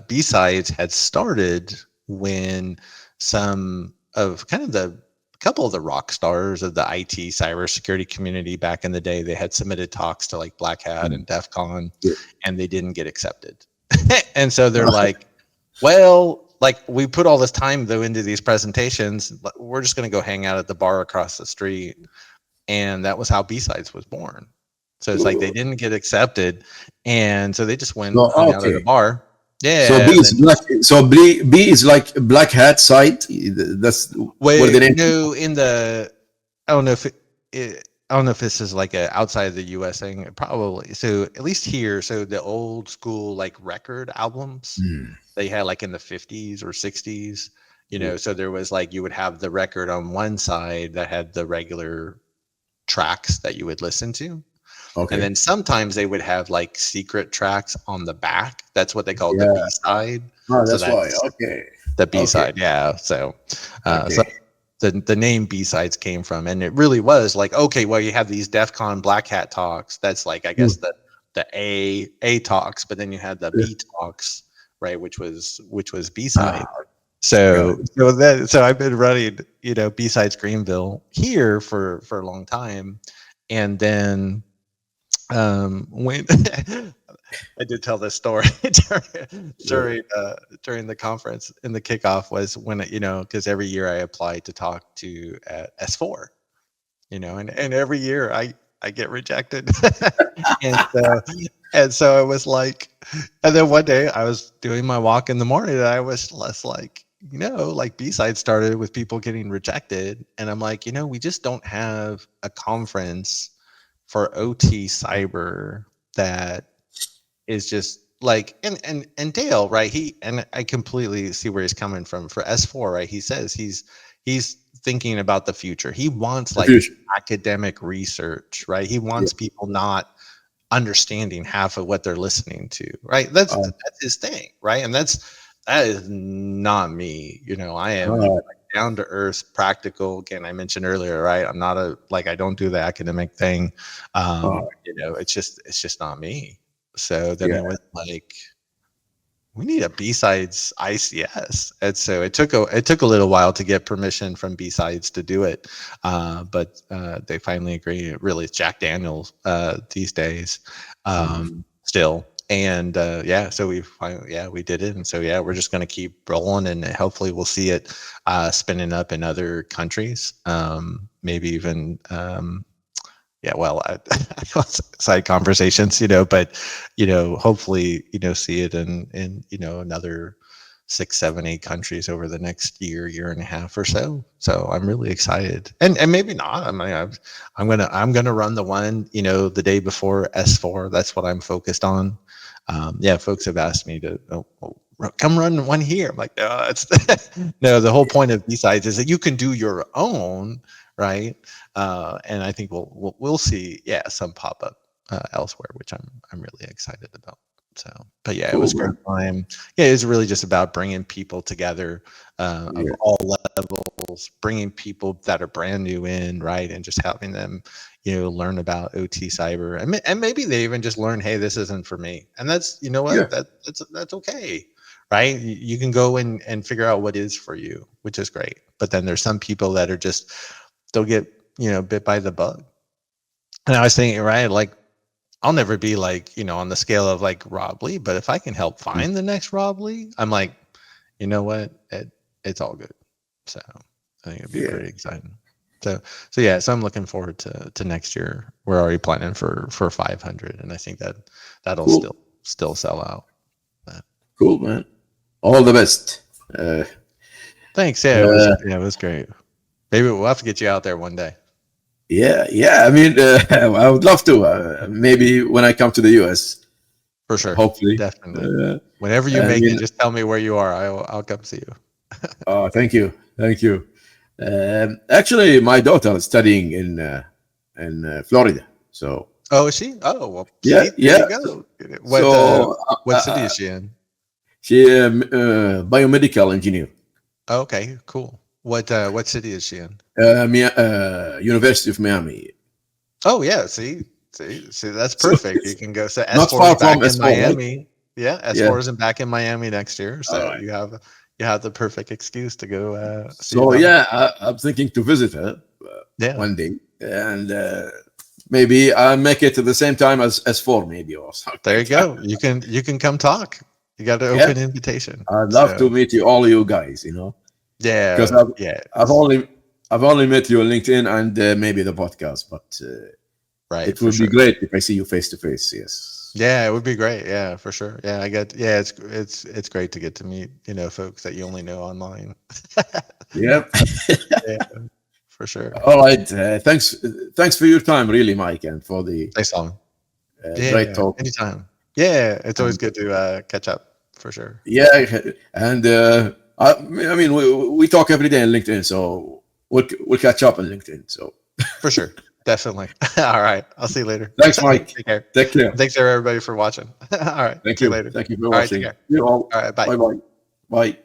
B-Sides had started when some of kind of a couple of the rock stars of the IT cybersecurity community back in the day, they had submitted talks to like Black Hat and DEF CON, and they didn't get accepted. And so they're like, well, like we put all this time though into these presentations, we're just going to go hang out at the bar across the street. And that was how B-Sides was born. So it's like they didn't get accepted, and so they just went hung out at a bar. Yeah. So B is like Black Hat site. That's where the name. No, I don't know if this is like a outside of the US thing. Probably. So at least here, so the old school like record albums they had like in the 50s or 60s. So there was like you would have the record on one side that had the regular tracks that you would listen to. And then sometimes they would have like secret tracks on the back. That's what they call the B-side. That's why. The B-side, yeah. So, so the name B-Sides came from, and it really was like, well, you have these DEF CON Black Hat talks. That's like, I guess the A talks, but then you had the B talks, right? Which was B-side. So I've been running, B-Sides Greenville here for a long time, and then. When I did tell this story during the conference in the kickoff was when because every year I applied to talk to S4, and every year I get rejected, and so I was like, and then one day I was doing my walk in the morning and I was less like. Like B-Side started with people getting rejected, and I'm like, we just don't have a conference for OT cyber that is just like and Dale, right? And I completely see where he's coming from. For S4, right? He says he's thinking about the future. He wants like academic research, right? He wants people not understanding half of what they're listening to, right? That's his thing, right? And that is not me. I am down to earth, practical. Again, I mentioned earlier, right? I'm not I don't do the academic thing. It's just not me. So then it was like, we need a B-Sides ICS. And so it took a little while to get permission from B-Sides to do it. But they finally agreed. Really, it's Jack Daniels these days still. And so we did it, and so we're just going to keep rolling, and hopefully we'll see it spinning up in other countries, maybe even side conversations, but hopefully see it in another 6, 7, 8 countries over the next year and a half or so. So I'm really excited, and maybe not. I mean, I'm gonna run the one the day before S4. That's what I'm focused on. Folks have asked me to come run one here. I'm like, no, it's no. The whole point of B-sides is that you can do your own, right? And I think we'll see, some pop up elsewhere, which I'm really excited about. So, but yeah, it was great time. Yeah, it was really just about bringing people together of all levels, bringing people that are brand new in, right, and just having them, learn about OT cyber, and maybe they even just learn, hey, this isn't for me, and that's, you know what, that's okay, right? You can go and figure out what is for you, which is great. But then there's some people that are just, they'll get, bit by the bug. And I was thinking, right, like, I'll never be like, on the scale of like Rob Lee, but if I can help find the next Rob Lee, I'm like, you know what, it's all good. So I think it'd be pretty exciting. So I'm looking forward to next year. We're already planning for 500, and I think that'll still sell out. Cool, man. All the best. Thanks. It was great. Maybe we'll have to get you out there one day. Yeah. I mean, I would love to. Maybe when I come to the US. For sure. Hopefully. Definitely. Whenever you make it, just tell me where you are. I'll come see you. Oh, thank you. Actually, my daughter is studying in Florida. So. Oh, is she? Oh, well. Yeah. You go. What city is she in? She biomedical engineer. Oh, okay, cool. What city is she in? University of Miami. Oh yeah, see, that's perfect. You can go. So not far from S4 in Miami. Right? Yeah, S4 is back in Miami next year. So you have the perfect excuse to go. So I'm thinking to visit her one day, and maybe I'll make it at the same time as S4, maybe, or something. There you go. You can come talk. You got an open invitation. I'd love to meet all you guys. Yeah, because I've only met you on LinkedIn and maybe the podcast, but it would be great if I see you face to face. Yes. Yeah, it would be great. Yeah, for sure. Yeah, it's great to get to meet folks that you only know online. Yep. Yeah, for sure. All right. Thanks for your time, really, Mike, and for the thanks, Tom. Great talk. Anytime. Yeah, it's always good to catch up for sure. Yeah, and I mean we talk every day on LinkedIn, so we'll catch up on LinkedIn. So for sure, definitely. All right, I'll see you later. Thanks, Mike. Take care. Take care. Thanks everybody for watching. All right, thank you. Later. Thank you for watching. All right, take care. You all. All right, bye. Bye.